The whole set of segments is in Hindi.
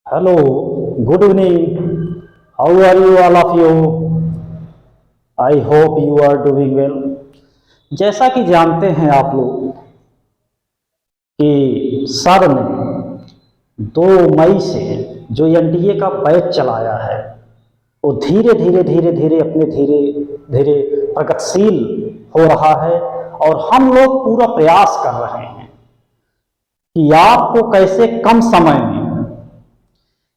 Hello, good evening. How are you all of you? I hope you are doing well. जैसा कि जानते हैं आप लोग कि सर ने 2 मई से जो एनडीए का बैच चलाया है वो धीरे धीरे धीरे धीरे अपने धीरे धीरे प्रगतिशील हो रहा है और हम लोग पूरा प्रयास कर रहे हैं कि आपको कैसे कम समय में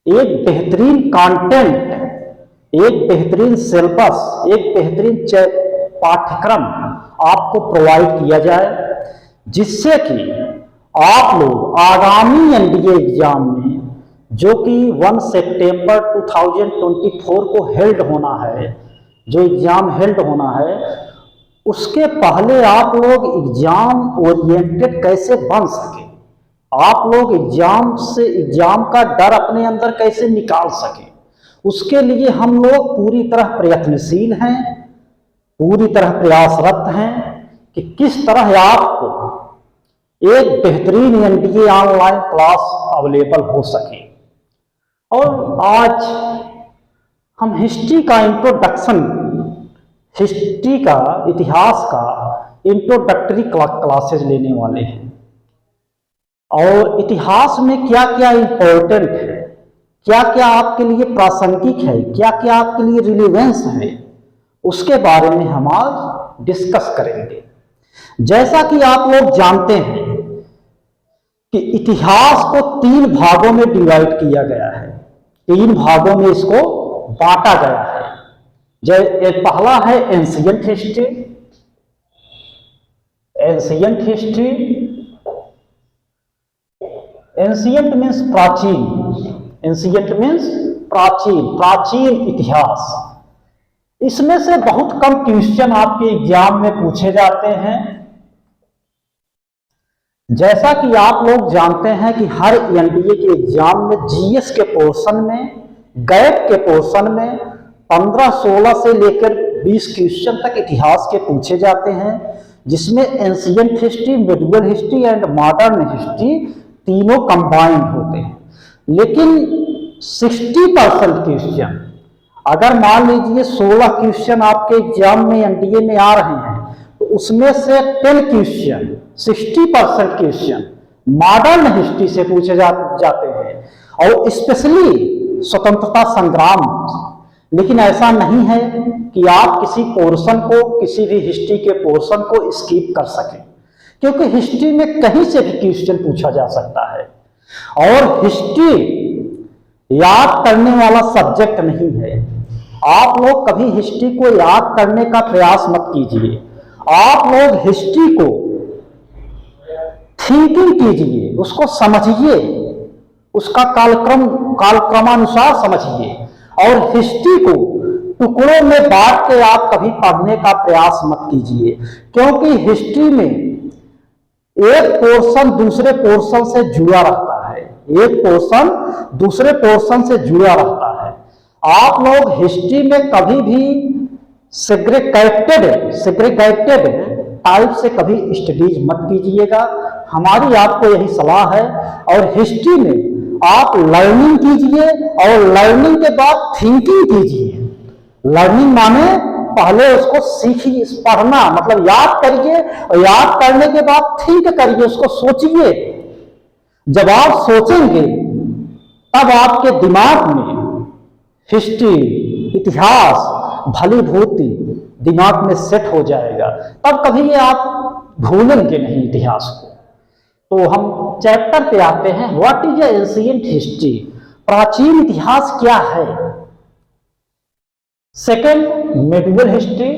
एक बेहतरीन कंटेंट, एक बेहतरीन सिलेबस, एक बेहतरीन पाठ्यक्रम आपको प्रोवाइड किया जाए, जिससे कि आप लोग आगामी एनडीए एग्जाम में, जो कि 1 सितंबर 2024 को हेल्ड होना है, जो एग्जाम हेल्ड होना है, उसके पहले आप लोग एग्जाम ओरिएंटेड कैसे बन सके, आप लोग एग्जाम का डर अपने अंदर कैसे निकाल सके, उसके लिए हम लोग पूरी तरह प्रयत्नशील हैं, पूरी तरह प्रयासरत हैं कि किस तरह आपको एक बेहतरीन एनडीए ऑनलाइन क्लास अवेलेबल हो सके। और आज हम हिस्ट्री का इंट्रोडक्शन, हिस्ट्री का, इतिहास का इंट्रोडक्टरी क्लासेस लेने वाले हैं। और इतिहास में क्या क्या इंपॉर्टेंट है, क्या क्या आपके लिए प्रासंगिक है, क्या क्या आपके लिए रिलेवेंस है, उसके बारे में हम आज डिस्कस करेंगे। जैसा कि आप लोग जानते हैं कि इतिहास को 3 भागों में डिवाइड किया गया है, 3 भागों में इसको बांटा गया है। पहला है ancient history. Ancient history, ancient means प्राचीन, एंशिएंट मीन्स प्राचीन, प्राचीन इतिहास। इसमें से बहुत कम क्वेश्चन आपके एग्जाम में पूछे जाते हैं। जैसा कि आप लोग जानते हैं कि हर एनडीए के एग्जाम में जीएस के पोर्शन में, गैप के पोर्शन में 15-16 से लेकर 20 क्वेश्चन तक इतिहास के पूछे जाते हैं, जिसमें ancient history, medieval history and modern history तीनों कंबाइंड होते हैं। लेकिन 60% क्वेश्चन, अगर मान लीजिए 16 क्वेश्चन आपके एग्जाम में एनडीए में आ रहे हैं, तो उसमें से 10 क्वेश्चन, 60% क्वेश्चन मॉडर्न हिस्ट्री से पूछे जाते हैं, और स्पेशली स्वतंत्रता संग्राम। लेकिन ऐसा नहीं है कि आप किसी पोर्शन को, किसी भी हिस्ट्री के पोर्शन को स्किप कर सकें, क्योंकि हिस्ट्री में कहीं से भी क्वेश्चन पूछा जा सकता है। और हिस्ट्री याद करने वाला सब्जेक्ट नहीं है। आप लोग कभी हिस्ट्री को याद करने का प्रयास मत कीजिए। आप लोग हिस्ट्री को थिंकिंग कीजिए, उसको समझिए, उसका कालक्रमानुसार समझिए, और हिस्ट्री को टुकड़ों में बांट के आप कभी पढ़ने का प्रयास मत कीजिए, क्योंकि हिस्ट्री में एक पोर्शन दूसरे पोर्शन से जुड़ा रहता है, एक पोर्शन दूसरे पोर्शन से जुड़ा रहता है। आप लोग हिस्ट्री में कभी भी सेग्रीगेटेड टाइप से कभी स्टडीज मत कीजिएगा, हमारी आपको यही सलाह है। और हिस्ट्री में आप लर्निंग कीजिए, और लर्निंग के बाद थिंकिंग कीजिए। लर्निंग माने पहले उसको सीखिए, पढ़ना मतलब याद करिए, और याद करने के बाद थिंक करिए, उसको सोचिए। जब आप सोचेंगे तब आपके दिमाग में हिस्ट्री, इतिहास भली भांति दिमाग में सेट हो जाएगा, तब कभी ये आप भूलेंगे नहीं इतिहास को। तो हम चैप्टर पे आते हैं, व्हाट इज एंशिएंट हिस्ट्री, प्राचीन इतिहास क्या है। Second, medieval history,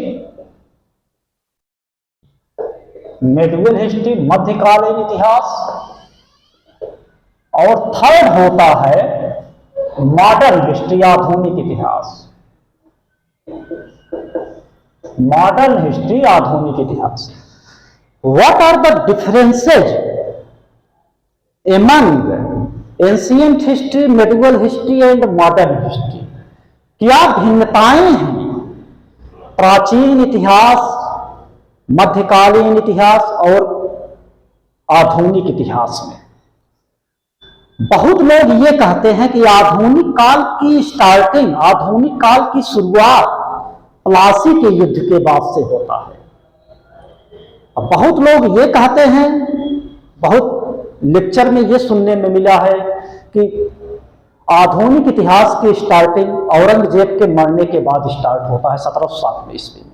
medieval history मध्यकालीन इतिहास। और थर्ड होता है मॉडर्न हिस्ट्री, आधुनिक इतिहास। मॉडर्न हिस्ट्री, आधुनिक इतिहास। What are the differences among ancient history, medieval history and modern history? क्या भिन्नताएं हैं प्राचीन इतिहास, मध्यकालीन इतिहास और आधुनिक इतिहास में? बहुत लोग ये कहते हैं कि आधुनिक काल की स्टार्टिंग, आधुनिक काल की शुरुआत प्लासी के युद्ध के बाद से होता है। अब बहुत लोग ये कहते हैं, बहुत लेक्चर में ये सुनने में मिला है कि आधुनिक इतिहास की स्टार्टिंग औरंगजेब के मरने के बाद स्टार्ट होता है 1707 ईस्वी में।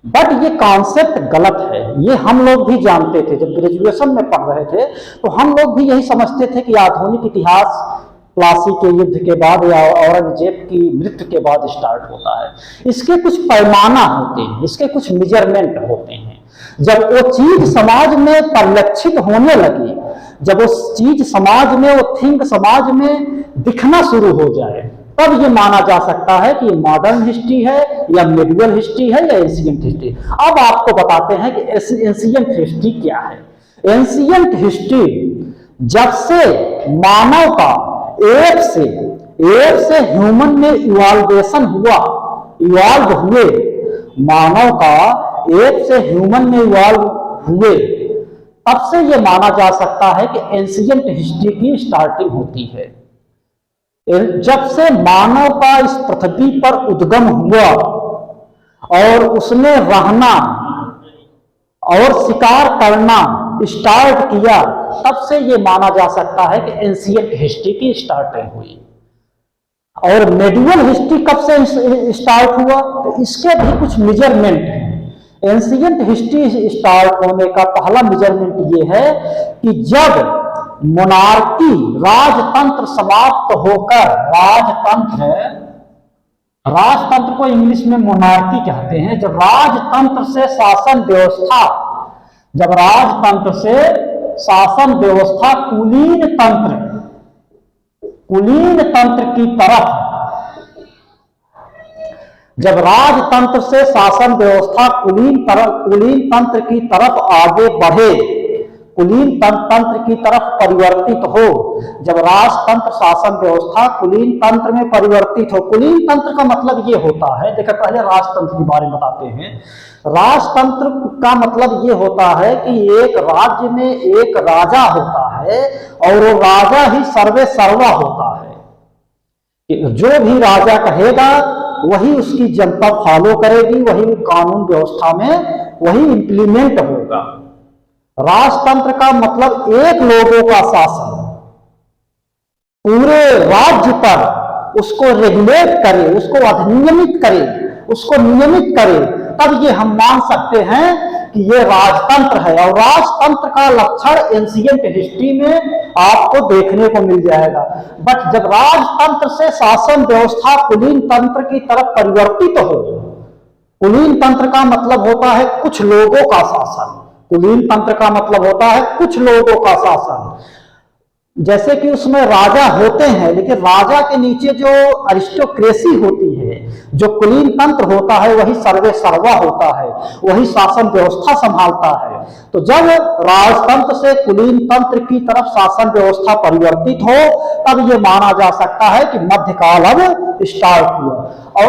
बट ये कॉन्सेप्ट गलत है। ये हम लोग भी जानते थे, जब ग्रेजुएशन में पढ़ रहे थे तो हम लोग भी यही समझते थे कि आधुनिक इतिहास प्लासी के युद्ध के बाद या औरंगजेब की मृत्यु के बाद स्टार्ट होता है। इसके कुछ पैमाना होते हैं, इसके कुछ मेजरमेंट होते हैं। जब वो चीज समाज में परिलक्षित होने लगी, जब वो चीज समाज में, वो थिंग समाज में दिखना शुरू हो जाए, तब ये माना जा सकता है कि मॉडर्न हिस्ट्री है या मिडिवल हिस्ट्री है या एंशिएंट हिस्ट्री। अब आपको बताते हैं कि एंशिएंट हिस्ट्री क्या है। एंशिएंट हिस्ट्री जब से मानव का एप से ह्यूमन में इवॉल्वेशन हुआ, इवॉल्व हुए, मानव का एप से ह्यूमन में इवॉल्व हुए, तब से ये माना जा सकता है कि एंशिएंट हिस्ट्री की स्टार्टिंग होती है। जब से मानव का इस पृथ्वी पर उद्गम हुआ और उसने रहना और शिकार करना स्टार्ट किया, तब से यह माना जा सकता है कि एंशिएंट हिस्ट्री की स्टार्टिंग हुई। और मेडिवल हिस्ट्री कब से स्टार्ट हुआ, तो इसके भी कुछ मेजरमेंट हैं। एंशिएंट हिस्ट्री स्टार्ट होने का पहला मेजरमेंट यह है कि जब मोनार्की, राजतंत्र समाप्त होकर, राजतंत्र को इंग्लिश में मोनार्की कहते हैं, जब राजतंत्र से शासन व्यवस्था, जब राजतंत्र से शासन व्यवस्था कुलीन तंत्र की तरफ, जब राजतंत्र से शासन व्यवस्था कुलीन तंत्र की तरफ आगे बढ़े, कुलीन तंत्र की तरफ परिवर्तित हो, जब राजतंत्र शासन व्यवस्था कुलीन तंत्र में परिवर्तित हो। कुलीन तंत्र का मतलब ये होता है, देखिए पहले राजतंत्र के बारे में बताते हैं। राजतंत्र का मतलब ये होता है कि एक राज्य में एक राजा होता है और वो राजा ही सर्वे सर्वा होता है। जो भी राजा कहेगा वही उसकी जनता फॉलो करेगी, वही कानून व्यवस्था में वही इंप्लीमेंट होगा। राजतंत्र का मतलब एक लोगों का शासन पूरे राज्य पर उसको रेगुलेट करे, उसको अधिनियमित करे, उसको नियमित करे, तब ये हम मान सकते हैं कि ये राजतंत्र है। और राजतंत्र का लक्षण एंशिएंट हिस्ट्री में आपको देखने को मिल जाएगा। बट जब राजतंत्र से शासन व्यवस्था कुलीन तंत्र की तरफ परिवर्तित हो, कुलीन तंत्र का मतलब होता है कुछ लोगों का शासन, कुलीन तंत्र का मतलब होता है कुछ लोगों का शासन। जैसे कि उसमें राजा होते हैं, लेकिन राजा के नीचे जो अरिस्टोक्रेसी होती है, जो कुलीन तंत्र होता है, वही सर्वे सर्वा होता है, वही शासन व्यवस्था संभालता है। तो जब राजतंत्र से कुलीन तंत्र की तरफ शासन व्यवस्था परिवर्तित हो, तब ये माना जा सकता है कि मध्यकाल अब स्टार्ट हुआ। और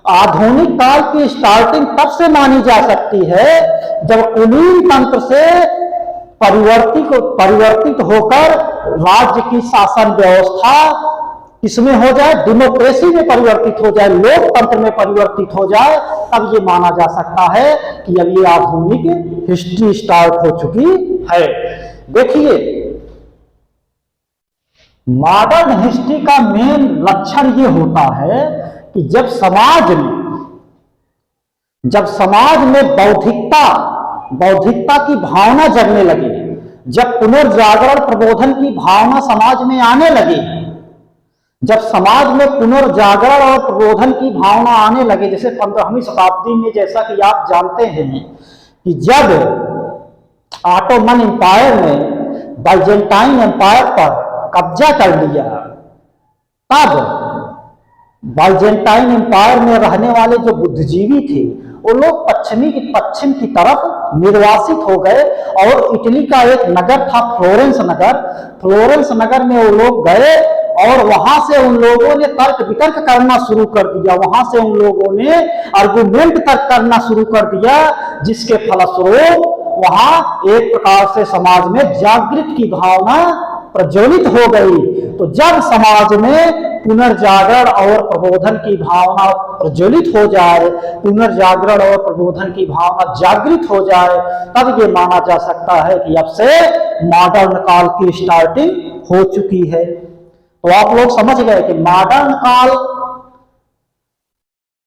आधुनिक काल की स्टार्टिंग तब से मानी जा सकती है जब कुलीन तंत्र से परिवर्तित होकर राज्य की शासन व्यवस्था इसमें हो जाए, डेमोक्रेसी में परिवर्तित हो जाए, लोकतंत्र में परिवर्तित हो जाए, तब ये माना जा सकता है कि अब ये आधुनिक हिस्ट्री स्टार्ट हो चुकी है। देखिए, मॉडर्न हिस्ट्री का मेन लक्षण ये होता है कि जब समाज में बौद्धिकता की भावना जगने लगी, जब पुनर्जागरण प्रबोधन की भावना समाज में आने लगी, जब समाज में पुनर्जागरण और प्रबोधन की भावना आने लगे, जैसे 15वीं शताब्दी में, जैसा कि आप जानते हैं कि जब ऑटोमन एम्पायर ने बाइजेंटाइन एम्पायर पर कब्जा कर लिया, तब बाइजेंटाइन एम्पायर में रहने वाले जो बुद्धिजीवी थे, वो लोग पश्चिम की तरफ निर्वासित हो गए और इटली का एक नगर था फ्लोरेंस नगर में वो लोग गए और वहां से उन लोगों ने तर्क वितर्क करना शुरू कर दिया, वहां से उन लोगों ने आर्गुमेंट तर्क करना शुरू कर दिया, जिसके फलस्वरूप वहां एक प्रकार से समाज में जागृत की भावना प्रज्वलित हो गई। तो जब समाज में पुनर्जागरण और प्रबोधन की भावना प्रज्वलित हो जाए, पुनर्जागरण और प्रबोधन की भावना जागृत हो जाए, तब ये माना जा सकता है कि अब से मॉडर्न काल की स्टार्टिंग हो चुकी है। तो आप लोग समझ गए कि मॉडर्न काल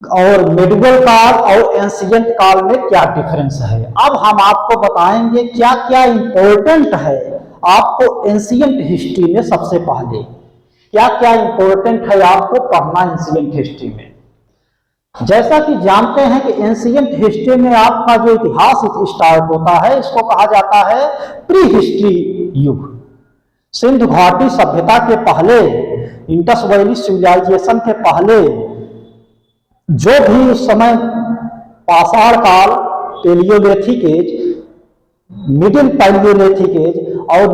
और मिडिवल काल और एंशिएंट काल में क्या डिफरेंस है। अब हम आपको बताएंगे क्या क्या इंपॉर्टेंट है आपको एंशिएंट हिस्ट्री में। सबसे पहले क्या क्या इंपॉर्टेंट है आपको पढ़ना एंशिएंट हिस्ट्री में। जैसा कि जानते हैं कि एंशिएंट हिस्ट्री में आपका जो इतिहास स्टार्ट होता है, इसको कहा जाता है प्री हिस्ट्री युग। सिंधु घाटी सभ्यता के पहले, इंडस वैली सिविलाइजेशन के पहले जो भी उस समय पाषाण काल, Paleolithic age, middle Paleolithic age और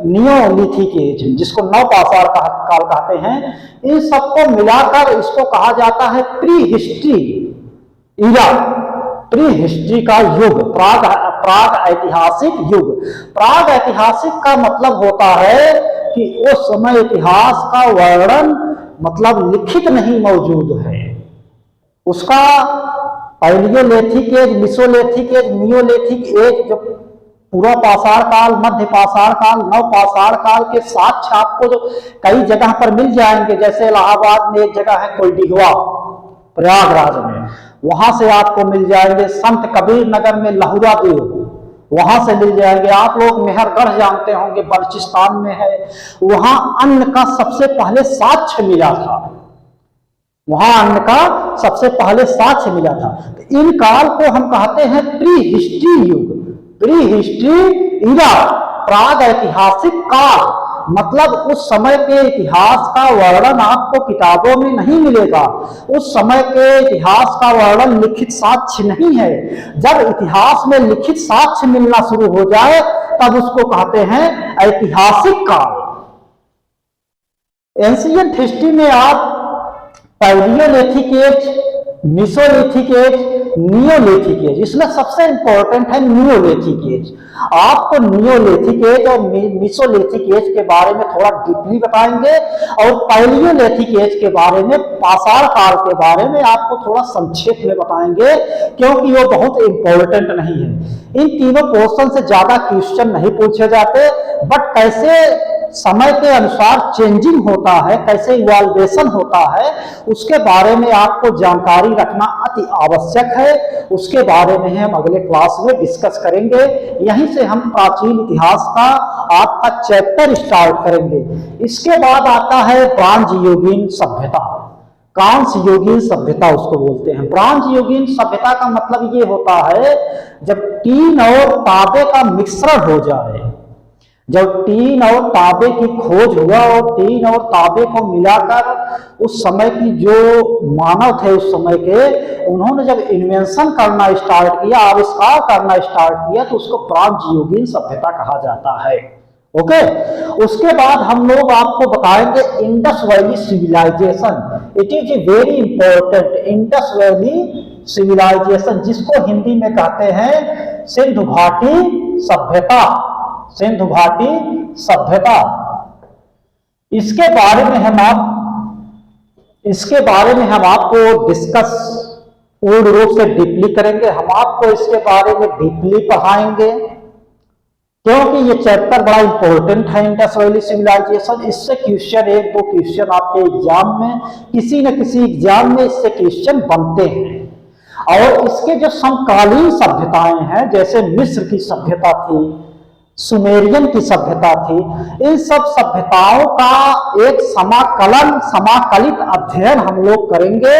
नियोलिथिक एज, जिसको नव पाषाण काल कहते हैं, इन सबको मिलाकर इसको कहा जाता है प्री हिस्ट्री इरा, प्री हिस्ट्री का युग, प्राग ऐतिहासिक युग। प्राग ऐतिहासिक का मतलब होता है कि उस समय इतिहास का वर्णन मतलब लिखित नहीं मौजूद है। उसका Paleolithic age, Mesolithic age, Neolithic age, जो पूरा पाषाण काल, मध्य पाषाण काल, नव पाषाण काल के साक्ष्य आपको जो कई जगह पर मिल जाएंगे। जैसे इलाहाबाद में एक जगह है कोल्डिहवा, प्रयागराज में, वहां से आपको मिल जाएंगे। संत कबीर नगर में लहुरा देव, वहां से मिल जाएंगे। आप लोग मेहरगढ़ जानते होंगे, बलूचिस्तान में है, वहां अन्न का सबसे पहले साक्ष्य मिला था, वहां अन्न का सबसे पहले साक्ष्य मिला था। तो इन काल को हम कहते हैं प्री हिस्ट्री युग, प्री हिस्ट्री इरा, प्राग ऐतिहासिक काल। मतलब उस समय के इतिहास का वर्णन आपको किताबों में नहीं मिलेगा। उस समय के इतिहास का वर्णन लिखित साक्ष्य नहीं है। जब इतिहास में लिखित साक्ष्य मिलना शुरू हो जाए तब उसको कहते हैं ऐतिहासिक काल। एंशिएंट हिस्ट्री में आप Paleolithic age, Mesolithic age, Neolithic age, इसमें सबसे इंपॉर्टेंट है नियोलिथिक एज। आपको नियोलिथिक एज और मिसोलिथिक एज के बारे में थोड़ा डीपली बताएंगे और पैलियोलिथिक एज के बारे में, पाषाण काल के बारे में आपको थोड़ा संक्षेप में बताएंगे, क्योंकि वो बहुत इंपॉर्टेंट नहीं है। इन तीनों पोर्शन से ज्यादा क्वेश्चन नहीं पूछे जाते, बट कैसे समय के अनुसार चेंजिंग होता है, कैसे इवॉल्वेशन होता है, उसके बारे में आपको जानकारी रखना अति आवश्यक है। उसके बारे में हम अगले क्लास में डिस्कस करेंगे। यहीं से हम प्राचीन इतिहास का आपका चैप्टर स्टार्ट करेंगे। इसके बाद आता है ब्रांज युगीन सभ्यता, कांस्य युगीन सभ्यता उसको बोलते हैं। ब्रांज युगीन सभ्यता का मतलब ये होता है जब टीन और तांबे का मिश्रण हो जाए, जब टीन और तांबे की खोज हुआ और टीन और तांबे को मिलाकर उस समय की जो मानव थे उस समय के, उन्होंने जब इन्वेंशन करना स्टार्ट किया, आविष्कार करना स्टार्ट किया, तो उसको ब्रांज युगीन सभ्यता कहा जाता है। ओके, उसके बाद हम लोग आपको बताएंगे Indus valley civilization. It is a very important, Indus valley civilization, जिसको हिंदी में कहते हैं सिंधु घाटी सभ्यता, सिंधु घाटी सभ्यता। इसके बारे में हम आपको डिस्कस पूर्ण रूप से डीपली करेंगे। हम आपको इसके बारे में डीपली पढ़ाएंगे, क्योंकि ये चैप्टर बड़ा इंपॉर्टेंट है, इंडस वैली सिविलाइजेशन। इससे क्वेश्चन, एक दो क्वेश्चन आपके एग्जाम में, किसी न किसी एग्जाम में इससे क्वेश्चन बनते हैं। और इसके जो समकालीन सभ्यताएं हैं, जैसे मिस्र की सभ्यता थी, सुमेरियन की सभ्यता थी, इन सब सभ्यताओं का एक समाकलित अध्ययन हम लोग करेंगे।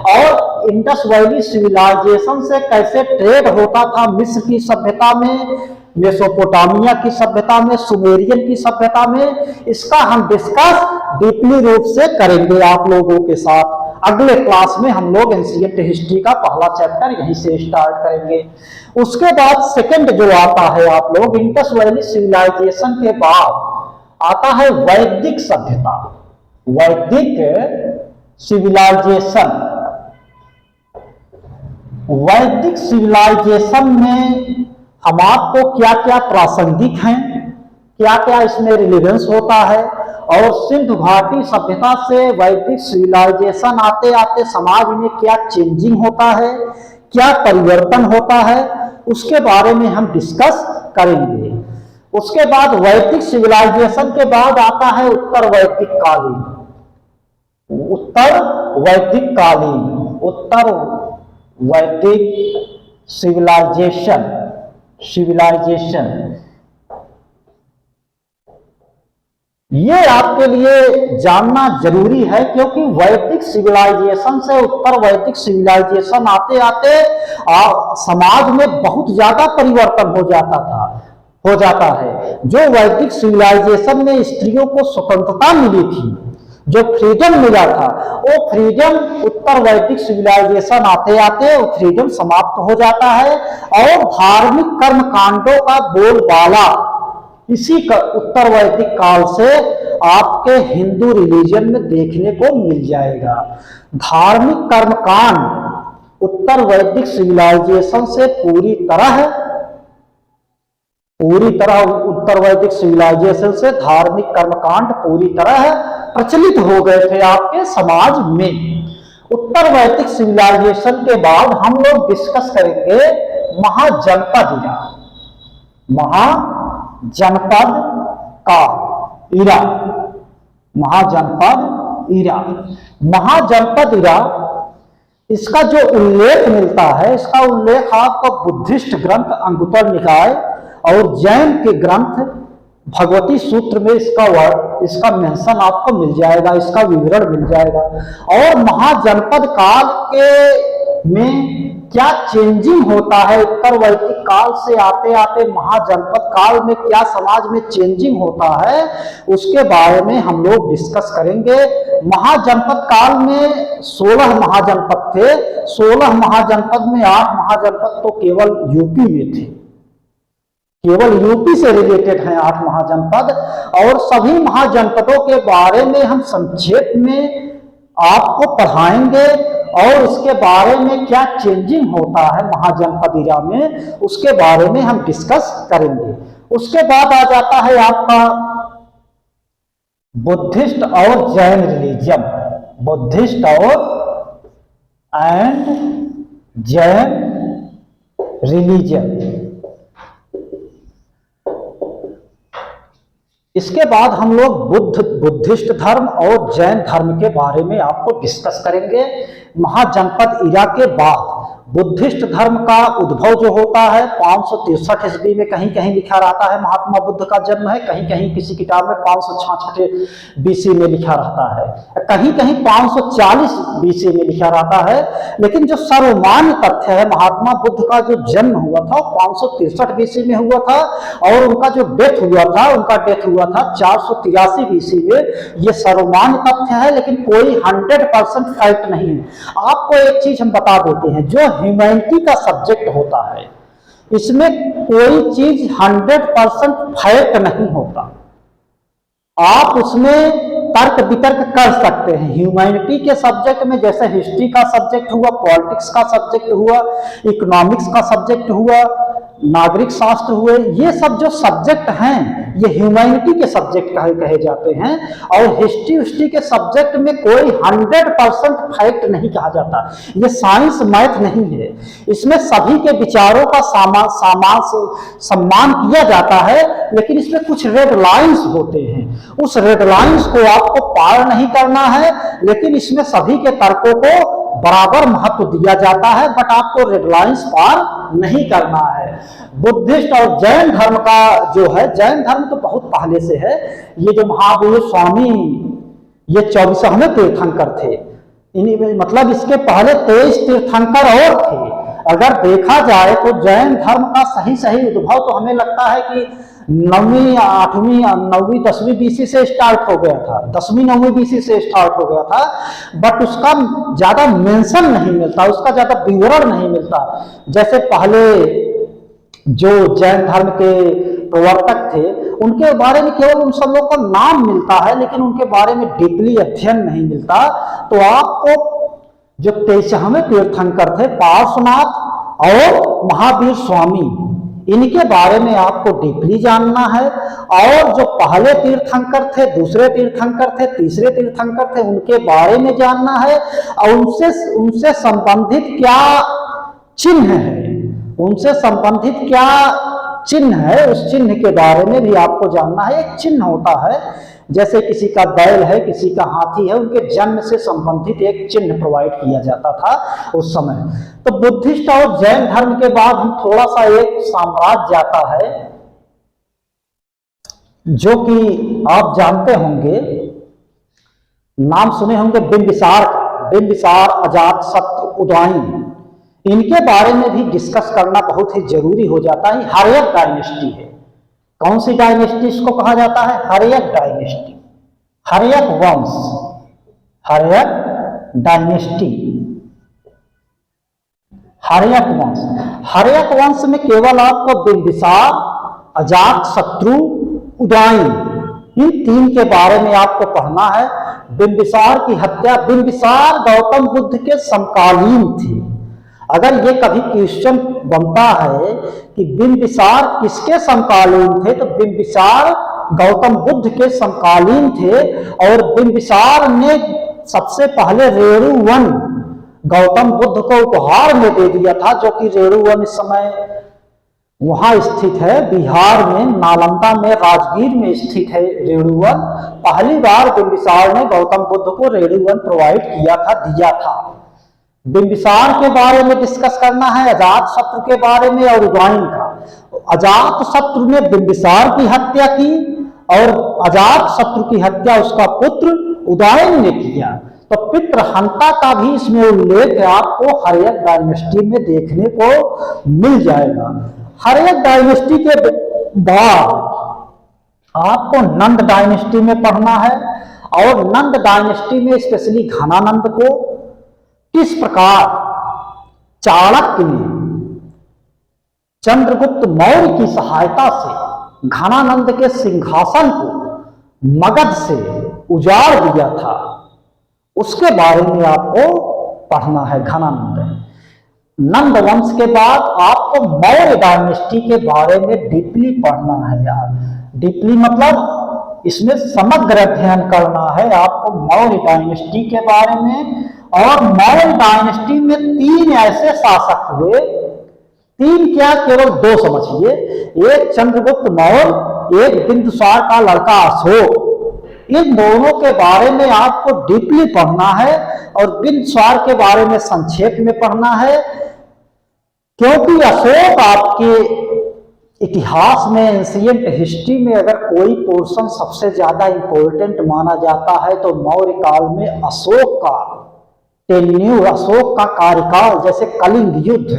और इंडस वैली सिविलाइजेशन से कैसे ट्रेड होता था मिस्र की सभ्यता में, मेसोपोटामिया की सभ्यता में, सुमेरियन की सभ्यता में, इसका हम डिस्कस डीपली रूप से करेंगे आप लोगों के साथ। अगले क्लास में हम लोग एंशिएंट हिस्ट्री का पहला चैप्टर यहीं से स्टार्ट करेंगे। उसके बाद सेकंड जो आता है, आप लोग इंडस वैली सिविलाइजेशन के बाद आता है वैदिक सभ्यता, वैदिक सिविलाइजेशन। वैदिक सिविलाइजेशन में हम आपको क्या क्या प्रासंगिक हैं, क्या क्या इसमें रिलेवेंस होता है, और सिंधु घाटी सभ्यता से वैदिक सिविलाइजेशन आते आते समाज में क्या चेंजिंग होता है, क्या परिवर्तन होता है, उसके बारे में हम डिस्कस करेंगे। उसके बाद वैदिक सिविलाइजेशन के बाद आता है उत्तर वैदिक कालीन। उत्तर वैदिक कालीन, उत्तर वैदिक सिविलाइजेशन, ये आपके लिए जानना जरूरी है, क्योंकि वैदिक सिविलाइजेशन से उत्तर वैदिक सिविलाइजेशन आते आते समाज में बहुत ज्यादा परिवर्तन हो जाता है। जो वैदिक सिविलाइजेशन में स्त्रियों को स्वतंत्रता मिली थी, जो फ्रीडम मिला था, वो फ्रीडम उत्तर वैदिक सिविलाइजेशन आते आते वो फ्रीडम समाप्त हो जाता है, और धार्मिक कर्म कांडों का बोलबाला इसी उत्तर वैदिक काल से आपके हिंदू रिलीजन में देखने को मिल जाएगा। धार्मिक कर्मकांड उत्तर वैदिक सिविलाइजेशन से पूरी तरह उत्तर वैदिक सिविलाइजेशन से धार्मिक कर्मकांड पूरी तरह प्रचलित हो गए थे आपके समाज में। उत्तर वैदिक सिविलाइजेशन के बाद हम लोग डिस्कस करेंगे महाजनपद का इरा, महाजनपद इरा, इसका जो उल्लेख मिलता है, इसका उल्लेख आपको बुद्धिस्ट ग्रंथ अंगुत्तर निकाय और जैन के ग्रंथ भगवती सूत्र में इसका मेंशन आपको मिल जाएगा, इसका विवरण मिल जाएगा। और महाजनपद काल के में क्या चेंजिंग होता है, उत्तर वैदिक काल से आते आते महाजनपद काल में क्या समाज में चेंजिंग होता है, उसके बारे में हम लोग डिस्कस करेंगे। महाजनपद काल में 16 महाजनपद थे। 16 महाजनपद में 8 महाजनपद तो केवल यूपी में थे, केवल यूपी से रिलेटेड हैं 8 महाजनपद। और सभी महाजनपदों के बारे में हम संक्षेप में आपको पढ़ाएंगे, और उसके बारे में क्या चेंजिंग होता है महाजनपद इरा में, उसके बारे में हम डिस्कस करेंगे। उसके बाद आ जाता है आपका बुद्धिस्ट और Jain religion, Buddhist and Jain religion. इसके बाद हम लोग बुद्धिस्ट धर्म और जैन धर्म के बारे में आपको डिस्कस करेंगे। महाजनपद इरा के बाद बुद्धिस्ट धर्म का उद्भव जो होता है 563 ईस्वी में कहीं कहीं लिखा रहता है महात्मा बुद्ध का जन्म है, कहीं कहीं किसी किताब में 566 बीसी में लिखा रहता है, कहीं कहीं 540 बीसी में लिखा रहता है। लेकिन जो सर्वमान्य तथ्य है, महात्मा बुद्ध का जो जन्म हुआ था 563 बीसी में हुआ था, और उनका जो डेथ हुआ था, उनका डेथ हुआ था 483 बीसी में। ये सर्वमान्य तथ्य है, लेकिन कोई 100% फैक्ट नहीं है। आपको एक चीज हम बता देते हैं, जो ह्यूमैनिटी का सब्जेक्ट होता है, इसमें कोई चीज 100% फैक्ट नहीं होता। आप उसमें तर्क वितर्क कर सकते हैं। ह्यूमैनिटी के सब्जेक्ट में जैसे हिस्ट्री का सब्जेक्ट हुआ, पॉलिटिक्स का सब्जेक्ट हुआ, इकोनॉमिक्स का सब्जेक्ट हुआ, नागरिक शास्त्र हुए, ये सब जो सब्जेक्ट हैं ये ह्यूमैनिटी के सब्जेक्ट कहे जाते हैं। और हिस्ट्री के सब्जेक्ट में कोई 100% फैक्ट नहीं कहा जाता। ये साइंस मैथ नहीं है, इसमें सभी के विचारों का सम्मान किया जाता है, लेकिन इसमें कुछ रेड लाइंस होते हैं। उस रेड लाइंस को आपको पार नहीं करना है, लेकिन इसमें सभी के तर्कों को बराबर महत्व दिया जाता है, बट आपको रेड लाइंस पार नहीं करना है। बुद्धिस्ट और जैन धर्म का जो है, जैन धर्म तो बहुत पहले से है। ये जो महावीर स्वामी, ये 24वें तीर्थंकर थे, मतलब इसके पहले 23 तीर्थंकर और थे। अगर देखा जाए तो जैन धर्म का सही उद्भव तो हमें लगता है कि 9वीं 8वीं 9वीं 10वीं बीसी से स्टार्ट हो गया था, 10वीं 9वीं बीसी से स्टार्ट हो गया था, बट उसका ज्यादा मेंशन नहीं मिलता, उसका ज्यादा विवरण नहीं मिलता। जैसे पहले जो जैन धर्म के प्रवर्तक थे, उनके बारे में केवल उन सब लोगों का नाम मिलता है, लेकिन उनके बारे में डीपली अध्ययन नहीं मिलता। तो आपको जो 23वें तीर्थंकर थे, पार्श्वनाथ और महावीर स्वामी, इनके बारे में आपको डीपली जानना है। और जो पहले तीर्थंकर थे, दूसरे तीर्थंकर थे, तीसरे तीर्थंकर थे, उनके बारे में जानना है। और उनसे संबंधित क्या चिन्ह है, उनसे संबंधित क्या चिन्ह है, उस चिन्ह के बारे में भी आपको जानना है। एक चिन्ह होता है, जैसे किसी का बैल है, किसी का हाथी है, उनके जन्म से संबंधित एक चिन्ह प्रोवाइड किया जाता था उस समय। तो बुद्धिस्ट और जैन धर्म के बाद हम थोड़ा सा एक साम्राज्य आता है, जो कि आप जानते होंगे, नाम सुने होंगे बिंबिसार का, बिंबिसार, अजातशत्रु, उदयन। इनके बारे में भी डिस्कस करना बहुत ही जरूरी हो जाता है। हर्यक डायनेस्टी है। कौन सी डायनेस्टी इसको कहा जाता है? हर्यक डायनेस्टी, हर्यक वंश, हर्यक डायनेस्टी, हर्यक वंश। हर्यक वंश में केवल आपको बिंबिसार, अजातशत्रु, उदयन, इन तीन के बारे में आपको पढ़ना है। बिंबिसार की हत्या, बिंबिसार गौतम बुद्ध के समकालीन थे। अगर ये कभी क्वेश्चन बनता है कि बिंबिसार किसके समकालीन थे, तो बिंबिसार गौतम बुद्ध के समकालीन थे। और बिंबिसार ने सबसे पहले रेणुवन गौतम बुद्ध को उपहार में दे दिया था, जो कि रेणुवन इस समय वहां स्थित है, बिहार में, नालंदा में, राजगीर में स्थित है रेणुवन। पहली बार बिंबिसार ने गौतम बुद्ध को रेणुवन प्रोवाइड किया था, दिया था। बिंबिसार के बारे में डिस्कस करना है, अजातशत्रु के बारे में और उदयन का। अजातशत्रु ने बिंबिसार की हत्या की और अजातशत्रु की हत्या उसका पुत्र उदयन ने किया। तो पितृहंता का भी इसमें उल्लेख आपको हर्यक डायनेस्टी में देखने को मिल जाएगा। हर्यक डायनेस्टी के बाद आपको नंद डायनेस्टी में पढ़ना है। और नंद डायनेस्टी में स्पेशली घनानंद को किस प्रकार चाणक्य ने चंद्रगुप्त मौर्य की सहायता से घनानंद के सिंहासन को मगध से उजाड़ दिया था, उसके बारे में आपको पढ़ना है। घनानंद नंद वंश के बाद आपको मौर्य डायनेस्टी के बारे में डीपली पढ़ना है यार। डीपली मतलब इसमें समग्र अध्ययन करना है आपको मौर्य डायनेस्टी के बारे में। और मौर्य डायनेस्टी में तीन ऐसे शासक हुए, तीन क्या, केवल दो समझिए, एक चंद्रगुप्त मौर्य, एक बिंदुसार का लड़का अशोक। इन दोनों के बारे में आपको डीपली पढ़ना है और बिंदुसार के बारे में संक्षेप में पढ़ना है, क्योंकि अशोक आपके इतिहास में, एंशिएंट हिस्ट्री में अगर कोई पोर्शन सबसे ज्यादा इंपॉर्टेंट माना जाता है तो मौर्य काल में अशोक का टेन्यूर, अशोक का कार्यकाल, जैसे कलिंग युद्ध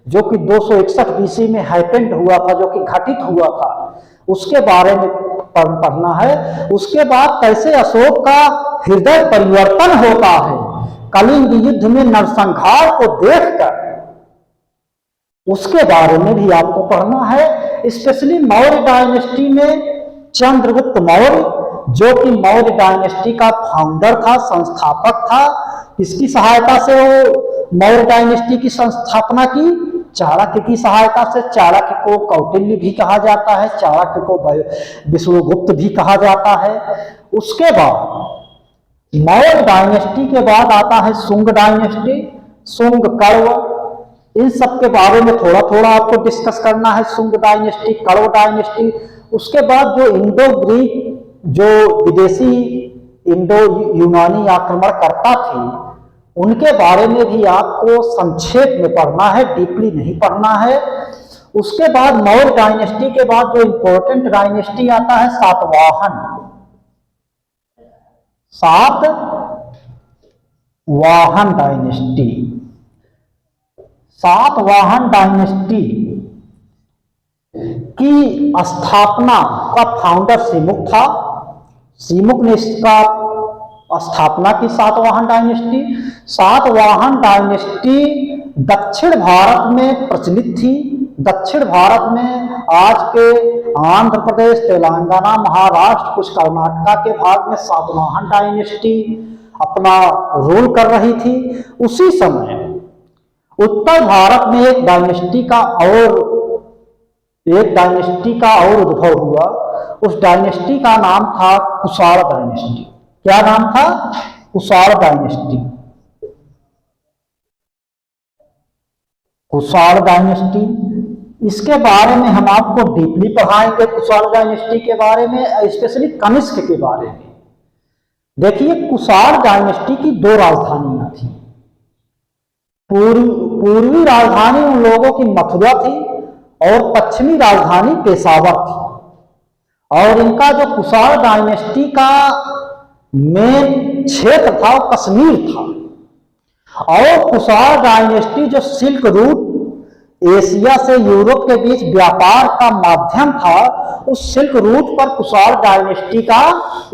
जो कि 261 बीसी में हैपेंड हुआ था, जो कि घटित हुआ था, उसके बारे में पढ़ना है। उसके बाद कैसे अशोक का हृदय परिवर्तन होता है कलिंग युद्ध में नरसंहार को देखकर, उसके बारे में भी आपको पढ़ना है। स्पेशली मौर्य डायनेस्टी में चंद्रगुप्त मौर्य, जो कि मौर्य डायनेस्टी का फाउंडर था, संस्थापक था, किसकी सहायता से वो मौर्य डायनेस्टी की संस्थापना की? चाणक्य की सहायता से। चाणक्य को कौटिल्य भी कहा जाता है, चाणक्य को विष्णुगुप्त भी कहा जाता है। उसके बाद मौर्य डायनेस्टी के बाद आता है शुंग डायनेस्टी, शुंग, कण्व, इन सब के बारे में थोड़ा थोड़ा आपको डिस्कस करना है। Shunga dynasty, Kanva dynasty. उसके बाद जो इंडो ग्रीक, जो विदेशी इंडो यूनानी आक्रमणकर्ता थे, उनके बारे में भी आपको संक्षेप में पढ़ना है, डीपली नहीं पढ़ना है। उसके बाद मौर्य डायनेस्टी के बाद जो इंपॉर्टेंट डायनेस्टी आता है सातवाहन, सातवाहन डायनेस्टी। सातवाहन डायनेस्टी की स्थापना का फाउंडर सीमुक था। सीमुक ने इसका स्थापना की, सातवाहन डायनेस्टी। सातवाहन डायनेस्टी दक्षिण भारत में प्रचलित थी। दक्षिण भारत में आज के आंध्र प्रदेश, तेलंगाना, महाराष्ट्र, कुछ कर्नाटका के भाग में सातवाहन डायनेस्टी अपना रूल कर रही थी। उसी समय उत्तर भारत में एक डायनेस्टी का और एक डायनेस्टी का और उद्भव हुआ। उस डायनेस्टी का नाम था कुषाण डायनेस्टी। क्या नाम था? कुषाण डायनेस्टी। कुषाण डायनेस्टी, इसके बारे में हम आपको डीपली पढ़ाएंगे, कुषाण डायनेस्टी के बारे में, स्पेशली कनिष्क के बारे में। देखिए, कुषाण डायनेस्टी की दो राजधानियां थी। पूर्वी राजधानी उन लोगों की मथुरा थी और पश्चिमी राजधानी पेशावर थी। और इनका जो कुषाण डायनेस्टी का मेन क्षेत्र था वो कश्मीर था। और कुषाण डायनेस्टी जो सिल्क रूट एशिया से यूरोप के बीच व्यापार का माध्यम था, उस सिल्क रूट पर कुषाण डायनेस्टी का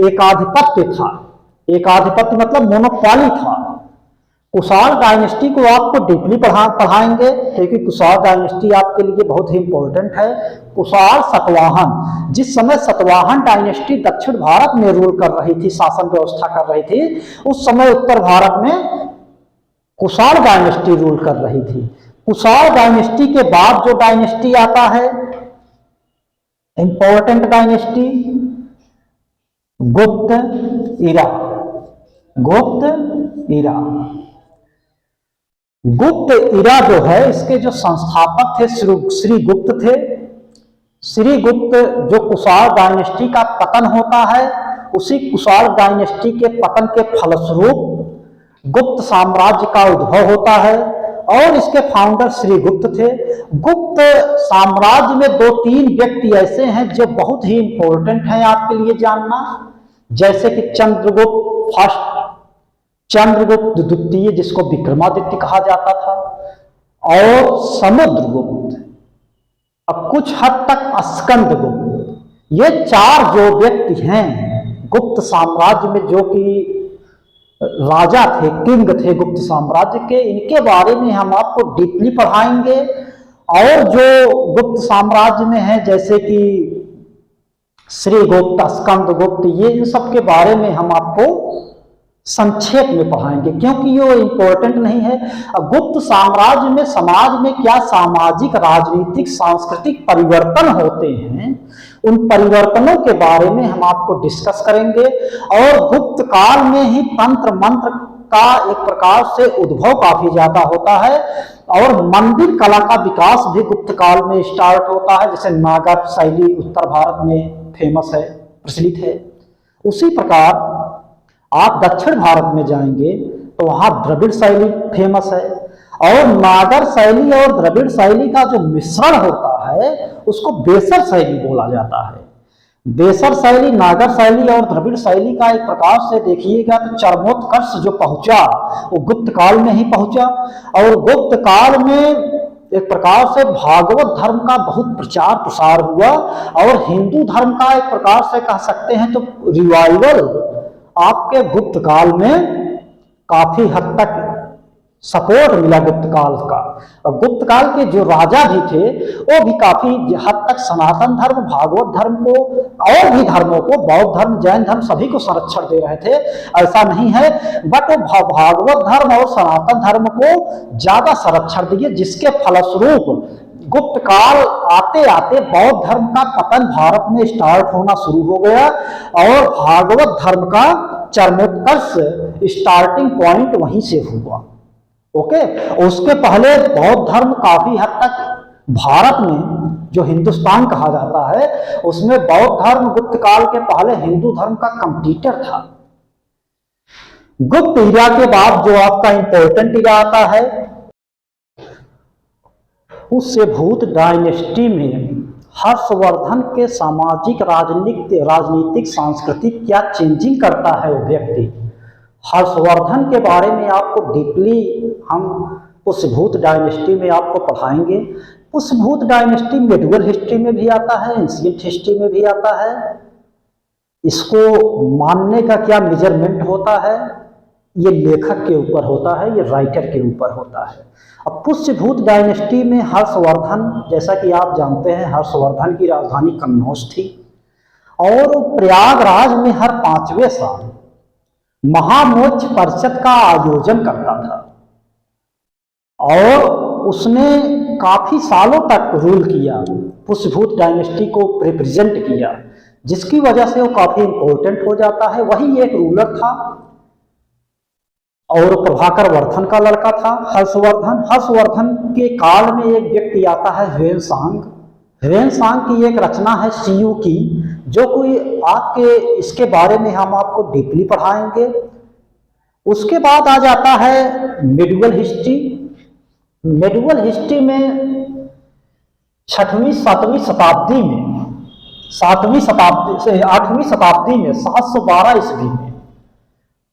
एकाधिपत्य था। एकाधिपत्य मतलब मोनोपोली था। कुषाण डायनेस्टी को आपको डीपली पढ़ाएंगे, क्योंकि कुषाण डायनेस्टी आपके लिए बहुत ही इंपॉर्टेंट है। कुषाण सतवाहन, जिस समय सतवाहन डायनेस्टी दक्षिण भारत में रूल कर रही थी, शासन व्यवस्था कर रही थी, उस समय उत्तर भारत में कुषाण डायनेस्टी रूल कर रही थी। कुषाण डायनेस्टी के बाद जो डायनेस्टी आता है, इंपॉर्टेंट डायनेस्टी, गुप्त इरा। गुप्त इरा, गुप्त इरा जो है, इसके जो संस्थापक थे श्री गुप्त थे। श्री गुप्त, जो कुषाण डायनेस्टी का पतन होता है, उसी कुषाण डायनेस्टी के पतन के फलस्वरूप गुप्त साम्राज्य का उद्भव होता है और इसके फाउंडर श्री गुप्त थे। गुप्त साम्राज्य में दो तीन व्यक्ति ऐसे हैं जो बहुत ही इंपॉर्टेंट हैं आपके लिए जानना, जैसे कि चंद्रगुप्त फर्स्ट, चंद्रगुप्त द्वितीय जिसको विक्रमादित्य कहा जाता था, और समुद्रगुप्त, अब कुछ हद तक स्कंदगुप्त। ये चार जो व्यक्ति हैं गुप्त साम्राज्य में, जो कि राजा थे, किंग थे गुप्त साम्राज्य के, इनके बारे में हम आपको डीपली पढ़ाएंगे। और जो गुप्त साम्राज्य में है, जैसे कि श्रीगुप्त, स्कंदगुप्त, ये इन सब के बारे में हम आपको संक्षेप में पढ़ाएंगे, क्योंकि ये इंपॉर्टेंट नहीं है। गुप्त साम्राज्य में समाज में क्या सामाजिक, राजनीतिक, सांस्कृतिक परिवर्तन होते हैं, उन परिवर्तनों के बारे में हम आपको डिस्कस करेंगे। और गुप्त काल में ही तंत्र मंत्र का एक प्रकार से उद्भव काफी ज्यादा होता है और मंदिर कला का विकास भी गुप्त काल में स्टार्ट होता है। जैसे नागर शैली उत्तर भारत में फेमस है, प्रचलित है। उसी प्रकार आप दक्षिण भारत में जाएंगे तो वहां द्रविड़ शैली फेमस है, और नागर शैली और द्रविड़ शैली का जो मिश्रण होता है उसको बेसर शैली बोला जाता है। बेसर शैली, नागर शैली और द्रविड़ शैली का एक प्रकार से देखिएगा तो चरमोत्कर्ष जो पहुंचा वो गुप्त काल में ही पहुंचा। और गुप्त काल में एक प्रकार से भागवत धर्म का बहुत प्रचार प्रसार हुआ और हिंदू धर्म का एक प्रकार से कह सकते हैं तो रिवाइवल आपके गुप्त काल में काफी हद तक सपोर्ट मिला गुप्त काल का। और गुप्त काल के जो राजा भी थे वो भी काफी हद तक सनातन धर्म, भागवत धर्म को और भी धर्मों को, बौद्ध धर्म, जैन धर्म, सभी को संरक्षण दे रहे थे, ऐसा नहीं है, बट वो भागवत धर्म और सनातन धर्म को ज्यादा संरक्षण दिए, जिसके फलस्वरूप गुप्त काल आते आते बौद्ध धर्म का पतन भारत में स्टार्ट होना शुरू हो गया और भागवत धर्म का चरमोत्कर्ष स्टार्टिंग पॉइंट वहीं से हुआ। ओके, उसके पहले बौद्ध धर्म काफी हद तक भारत में, जो हिंदुस्तान कहा जाता है, उसमें बौद्ध धर्म गुप्त काल के पहले हिंदू धर्म का कंपटीटर था। गुप्त इरा के बाद जो आपका इंपॉर्टेंट इरा आता है, उससे भूत डायनेस्टी में हर्षवर्धन के सामाजिक, राजनीतिक, सांस्कृतिक क्या चेंजिंग करता है वो व्यक्ति, हर्षवर्धन के बारे में आपको डीपली हम पुष्यभूत डायनेस्टी में आपको पढ़ाएंगे। पुष्यभूत डायनेस्टी मेडिवल हिस्ट्री में भी आता है, एंशिएंट हिस्ट्री में भी आता है। इसको मानने का क्या मेजरमेंट होता है, ये लेखक के ऊपर होता है, ये राइटर के ऊपर होता है। अब पुष्यभूत डायनेस्टी में हर्षवर्धन, जैसा कि आप जानते हैं, हर्षवर्धन की राजधानी कन्नौज थी और प्रयागराज में हर 5वें साल महामोक्ष परिषद का आयोजन करता था और उसने काफी सालों तक रूल किया। पुष्यभूत डायनेस्टी को रिप्रेजेंट किया, जिसकी वजह से वो काफी इंपॉर्टेंट हो जाता है। वही एक रूलर था और प्रभाकर वर्धन का लड़का था हर्षवर्धन। हर्षवर्धन के काल में एक व्यक्ति आता है ह्वेनसांग। ह्वेनसांग की एक रचना है सीयू की, जो कोई आपके इसके बारे में हम आपको डीपली पढ़ाएंगे। उसके बाद आ जाता है मेडिवल हिस्ट्री। मेडिवल हिस्ट्री में 6वीं 7वीं शताब्दी में, 7वीं शताब्दी से 8वीं शताब्दी में 712 ईस्वी में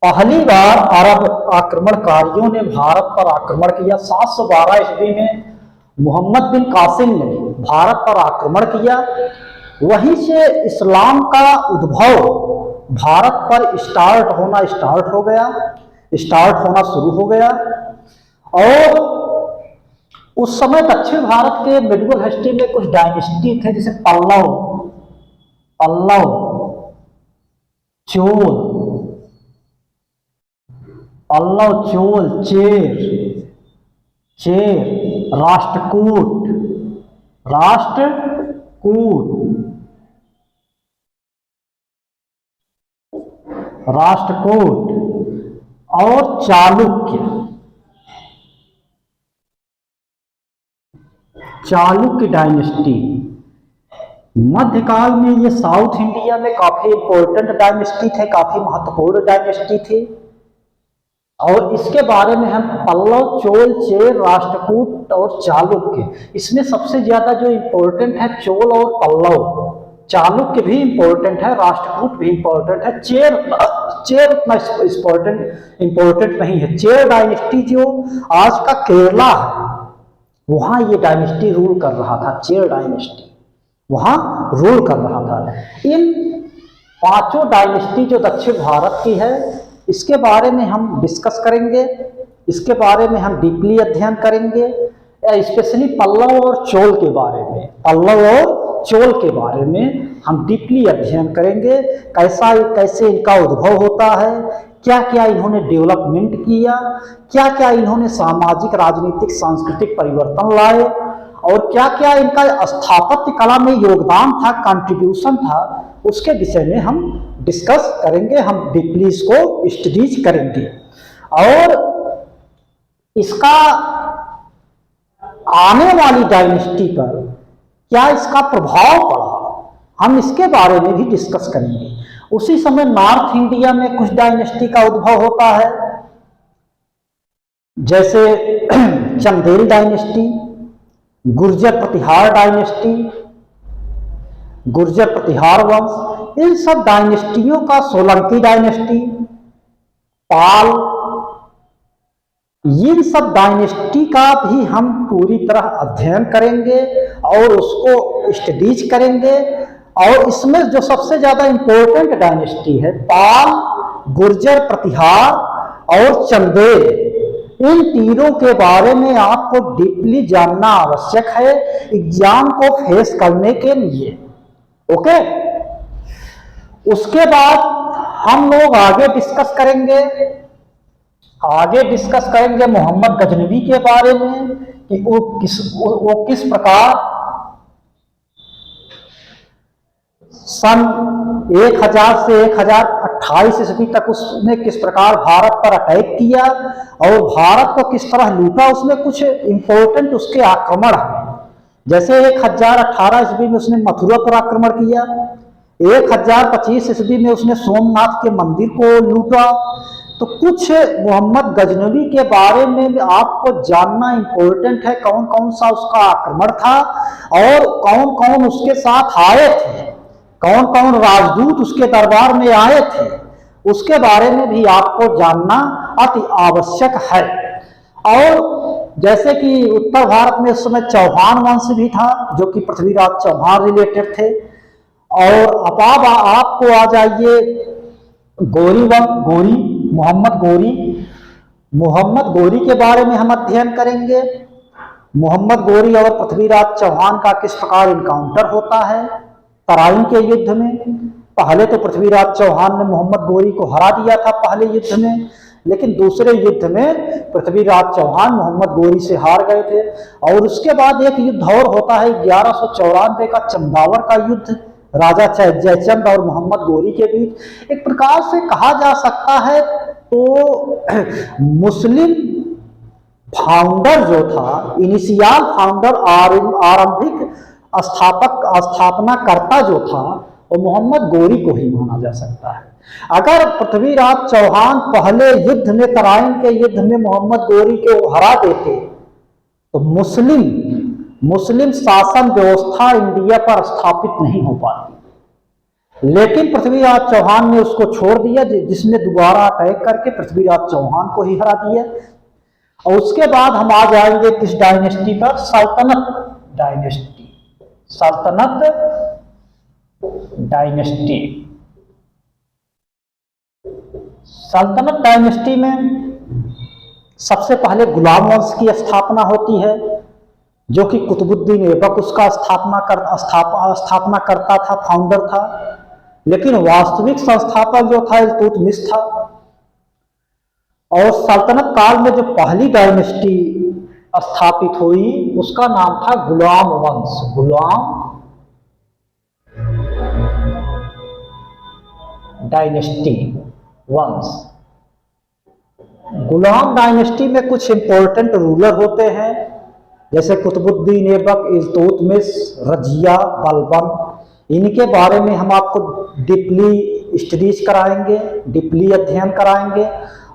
पहली बार अरब आक्रमणकारियों ने भारत पर आक्रमण किया। 712 ईस्वी में मोहम्मद बिन कासिम ने भारत पर आक्रमण किया। वहीं से इस्लाम का उद्भव भारत पर स्टार्ट होना शुरू हो गया। और उस समय दक्षिण भारत के मेडिवल हिस्ट्री में कुछ डायनेस्टी थे, जैसे पल्लव, चोल, चेर, राष्ट्रकूट और चालुक्य डायनेस्टी। मध्यकाल में ये साउथ इंडिया में काफी इंपॉर्टेंट डायनेस्टी थे, काफी महत्वपूर्ण डायनेस्टी थी। और इसके बारे में हम पल्लव, चोल, चेर, राष्ट्रकूट और चालुक्य, इसमें सबसे ज्यादा जो इंपॉर्टेंट है चोल और पल्लव। चालुक्य भी इंपॉर्टेंट है, राष्ट्रकूट भी इंपॉर्टेंट है। चेर उतना इंपॉर्टेंट नहीं है। चेर डायनेस्टी जो आज का केरला है, वहां ये डायनेस्टी रूल कर रहा था। चेर डायनेस्टी वहां रूल कर रहा था। इन 5 डायनेस्टी जो दक्षिण भारत की है, इसके बारे में हम डिस्कस करेंगे, इसके बारे में हम डीपली अध्ययन करेंगे, स्पेशली पल्लव और चोल के बारे में हम डीपली अध्ययन करेंगे। कैसे इनका उद्भव होता है, क्या क्या इन्होंने डेवलपमेंट किया, क्या क्या इन्होंने सामाजिक, राजनीतिक, सांस्कृतिक परिवर्तन लाए, और क्या क्या इनका स्थापत्य कला में योगदान था, कंट्रीब्यूशन था, उसके विषय में हम डिस्कस करेंगे। हम डीपली इसको स्टडीज करेंगे और इसका आने वाली डायनेस्टी पर क्या इसका प्रभाव पड़ा, हम इसके बारे में भी डिस्कस करेंगे। उसी समय नॉर्थ इंडिया में कुछ डायनेस्टी का उद्भव होता है, जैसे चंदेल डायनेस्टी, गुर्जर प्रतिहार डायनेस्टी, गुर्जर प्रतिहार वंश। इन सब डायनेस्टियों का, सोलंकी डायनेस्टी, पाल, इन सब डायनेस्टी का भी हम पूरी तरह अध्ययन करेंगे और उसको स्टडीज करेंगे। और इसमें जो सबसे ज्यादा इंपॉर्टेंट डायनेस्टी है, पाल, गुर्जर प्रतिहार और चंदेल, इन तीनों के बारे में आपको डीपली जानना आवश्यक है एग्जाम को फेस करने के लिए। ओके, उसके बाद हम लोग आगे डिस्कस करेंगे मोहम्मद गजनवी के बारे में कि वो किस प्रकार सन 1000 से 1028 ईस्वी तक उसने किस प्रकार भारत पर अटैक किया और भारत को किस तरह लूटा। उसमें कुछ इंपॉर्टेंट उसके आक्रमण हैं, जैसे 1018 ईस्वी में उसने मथुरा पर आक्रमण किया, 1025 ईस्वी में उसने सोमनाथ के मंदिर को लूटा। तो कुछ मोहम्मद गजनवी के बारे में आपको जानना इंपॉर्टेंट है, कौन कौन सा उसका आक्रमण था और कौन कौन उसके साथ आए थे, कौन कौन राजदूत उसके दरबार में आए थे, उसके बारे में भी आपको जानना अति आवश्यक है। और जैसे कि उत्तर भारत में उस समय चौहान वंश भी था, जो कि पृथ्वीराज चौहान रिलेटेड थे। और अब आपको आ जाइए मोहम्मद गोरी के बारे में हम अध्ययन करेंगे। मोहम्मद गोरी और पृथ्वीराज चौहान का किस प्रकार इनकाउंटर होता है तराइन के युद्ध में। पहले तो पृथ्वीराज चौहान ने मोहम्मद गोरी को हरा दिया था पहले युद्ध में, लेकिन दूसरे युद्ध में पृथ्वीराज चौहान मोहम्मद गोरी से हार गए थे। और उसके बाद एक युद्ध और होता है 1194 का चंदावर का युद्ध, राजा जयचंद और मोहम्मद गोरी के बीच। एक प्रकार से कहा जा सकता है तो मुस्लिम फाउंडर जो था, इनिशियल फाउंडर, आरंभिक स्थापना करता जो था, वो मोहम्मद गोरी को ही माना जा सकता है। अगर पृथ्वीराज चौहान पहले युद्ध में, तराइन के युद्ध में मोहम्मद गोरी को हरा देते तो मुस्लिम शासन व्यवस्था इंडिया पर स्थापित नहीं हो पाती। लेकिन पृथ्वीराज चौहान ने उसको छोड़ दिया, जिसने दोबारा अटैक करके पृथ्वीराज चौहान को ही हरा दिया। और उसके बाद हम आ जाएंगे किस डायनेस्टी पर? सल्तनत डायनेस्टी। सल्तनत डायनेस्टी में सबसे पहले गुलाम वंश की स्थापना होती है, जो कि कुतुबुद्दीन ऐबक उसका स्थापना करता था, फाउंडर था। लेकिन वास्तविक संस्थापक जो था इल्तुतमिश था। और सल्तनत काल में जो पहली डायनेस्टी स्थापित हुई उसका नाम था गुलाम वंश। गुलाम डायनेस्टी वंश। गुलाम डायनेस्टी में कुछ इंपॉर्टेंट रूलर होते हैं, जैसे कुतुबुद्दीन ऐबक, इल्तुतमिश, रजिया, बलबन। इनके बारे में हम आपको डीपली स्टडीज कराएंगे, डीपली अध्ययन कराएंगे।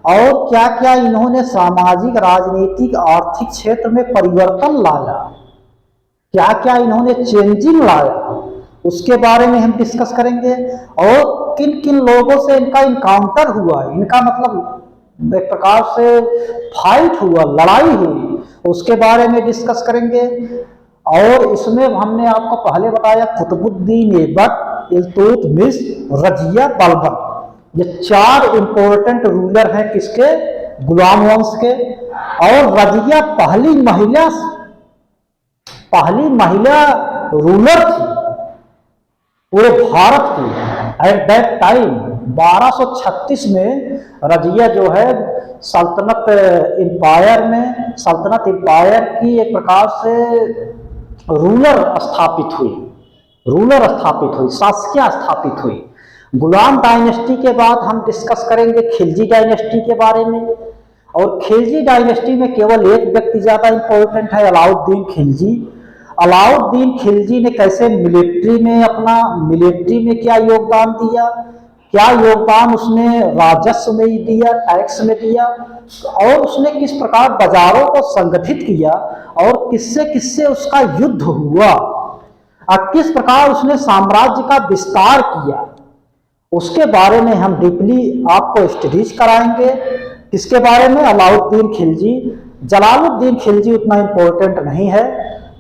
और क्या क्या इन्होंने सामाजिक, राजनीतिक, आर्थिक क्षेत्र में परिवर्तन लाया, क्या क्या इन्होंने चेंजिंग लाया, उसके बारे में हम डिस्कस करेंगे। और किन किन लोगों से इनका इनकाउंटर हुआ, इनका मतलब एक प्रकार से फाइट हुआ, लड़ाई हुई, उसके बारे में डिस्कस करेंगे। और इसमें हमने आपको पहले बताया कुतुबुद्दीन ऐबक, इल्तुतमिश, रजिया, बलबन, ये चार इंपॉर्टेंट रूलर हैं किसके? गुलाम वंश के। और रजिया पहली महिला रूलर थी पूरे भारत की। एट दैट टाइम 1236 में रजिया जो है सल्तनत एम्पायर की एक प्रकार से रूलर स्थापित हुई, शासकिया स्थापित हुई। गुलाम डायनेस्टी के बाद हम डिस्कस करेंगे खिलजी डायनेस्टी के बारे में। और खिलजी डायनेस्टी में केवल एक व्यक्ति ज्यादा इंपॉर्टेंट है, अलाउद्दीन खिलजी। अलाउद्दीन खिलजी ने कैसे मिलिट्री में क्या योगदान दिया, क्या योगदान उसने राजस्व में दिया, टैक्स में दिया, और उसने किस प्रकार बाजारों को संगठित किया, और किससे किससे उसका युद्ध हुआ, और किस प्रकार उसने साम्राज्य का विस्तार किया, उसके बारे में हम डीपली आपको स्टडीज कराएंगे। किसके बारे में? अलाउद्दीन खिलजी। जलालुद्दीन खिलजी उतना इंपॉर्टेंट नहीं है।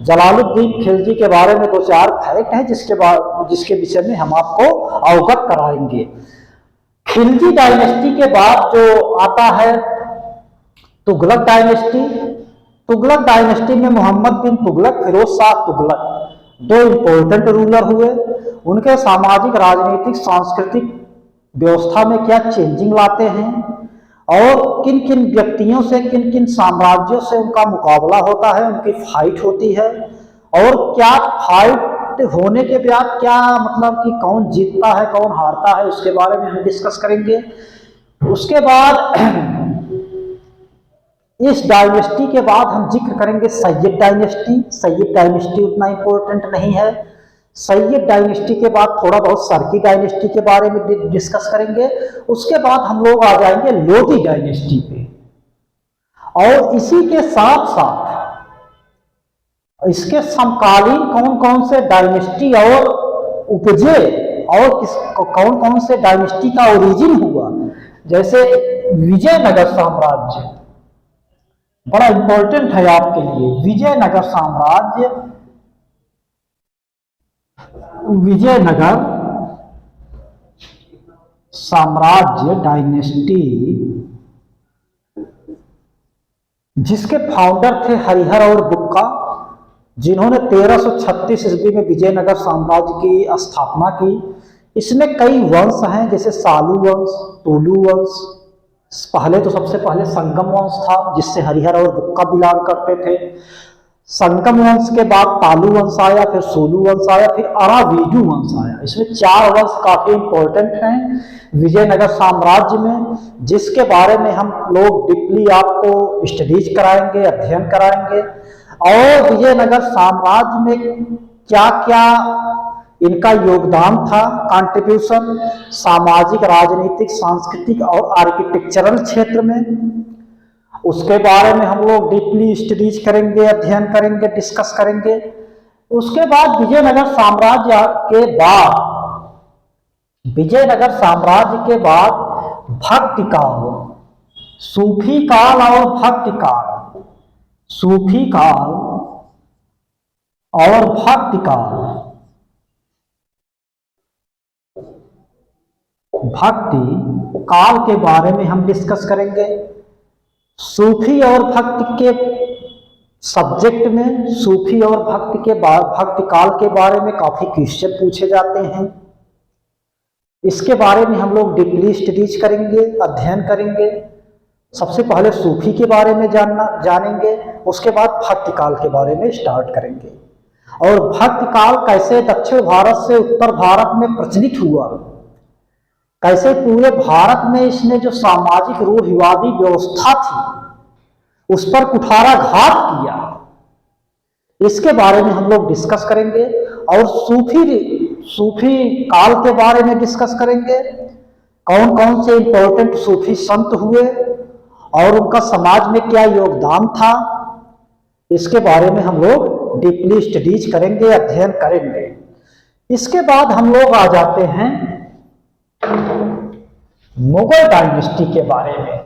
जलालुद्दीन खिलजी के बारे में 2-4 फैक्ट हैं जिसके विषय में हम आपको अवगत कराएंगे। खिलजी डायनेस्टी के बाद जो आता है तुगलक डायनेस्टी। तुगलक डायनेस्टी में मोहम्मद बिन तुगलक, फिरोज शाह तुगलक, 2 इंपॉर्टेंट रूलर हुए। उनके सामाजिक, राजनीतिक, सांस्कृतिक व्यवस्था में क्या चेंजिंग लाते हैं, और किन किन व्यक्तियों से, किन किन साम्राज्यों से उनका मुकाबला होता है, उनकी फाइट होती है, और क्या फाइट होने के बाद क्या मतलब कि कौन जीतता है, कौन हारता है, उसके बारे में हम डिस्कस करेंगे। उसके बाद इस डायनेस्टी के बाद हम जिक्र करेंगे सैयद डायनेस्टी। सैयद डायनेस्टी उतना इंपॉर्टेंट नहीं है। सैयद डायनेस्टी के बाद थोड़ा बहुत सरकी डायनेस्टी के बारे में डिस्कस करेंगे। उसके बाद हम लोग आ जाएंगे लोधी डायनेस्टी पे। और इसी के साथ साथ इसके समकालीन कौन कौन से डायनेस्टी और उपजे, और कौन कौन से डायनेस्टी का ओरिजिन हुआ, जैसे विजयनगर साम्राज्य बड़ा इंपॉर्टेंट है आपके लिए। विजयनगर साम्राज्य डायनेस्टी, जिसके फाउंडर थे हरिहर और बुक्का, जिन्होंने 1336 ईस्वी में विजयनगर साम्राज्य की स्थापना की। इसमें कई वंश हैं, जैसे सालू वंश, टूलू वंश, पहले तो सबसे पहले संगम वंश था, जिससे हरिहर और बुक्का बिलोंग करते थे। संगम वंश के बाद पालू वंश आया, फिर सोलू वंश आया, फिर अरावीडू वंश आया। इसमें 4 वंश काफी इंपॉर्टेंट हैं विजयनगर साम्राज्य में, जिसके बारे में हम लोग डीपली आपको स्टडीज कराएंगे, अध्ययन कराएंगे। और विजयनगर साम्राज्य में क्या क्या इनका योगदान था, कंट्रीब्यूशन, सामाजिक, राजनीतिक, सांस्कृतिक और आर्किटेक्चरल क्षेत्र में, उसके बारे में हम लोग डीपली स्टडीज करेंगे, अध्ययन करेंगे, डिस्कस करेंगे। उसके बाद विजयनगर साम्राज्य के बाद भक्ति काल, सूफी काल और भक्ति काल, सूफी काल और भक्ति काल, भक्ति काल के बारे में हम डिस्कस करेंगे। सूफी और भक्ति के सब्जेक्ट में, सूफी और भक्ति काल के बारे में काफी क्वेश्चन पूछे जाते हैं। इसके बारे में हम लोग डीपली स्टडीज करेंगे, अध्ययन करेंगे। सबसे पहले सूफी के बारे में जानेंगे, उसके बाद भक्ति काल के बारे में स्टार्ट करेंगे। और भक्ति काल कैसे दक्षिण भारत से उत्तर भारत में प्रचलित हुआ, कैसे पूरे भारत में इसने जो सामाजिक रूढ़िवादी व्यवस्था थी उस पर कुठाराघात किया, इसके बारे में हम लोग डिस्कस करेंगे। और सूफी काल के बारे में डिस्कस करेंगे, कौन कौन से इंपॉर्टेंट सूफी संत हुए और उनका समाज में क्या योगदान था, इसके बारे में हम लोग डीपली स्टडीज करेंगे, अध्ययन करेंगे। इसके बाद हम लोग आ जाते हैं मुगल डायनेस्टी के बारे में।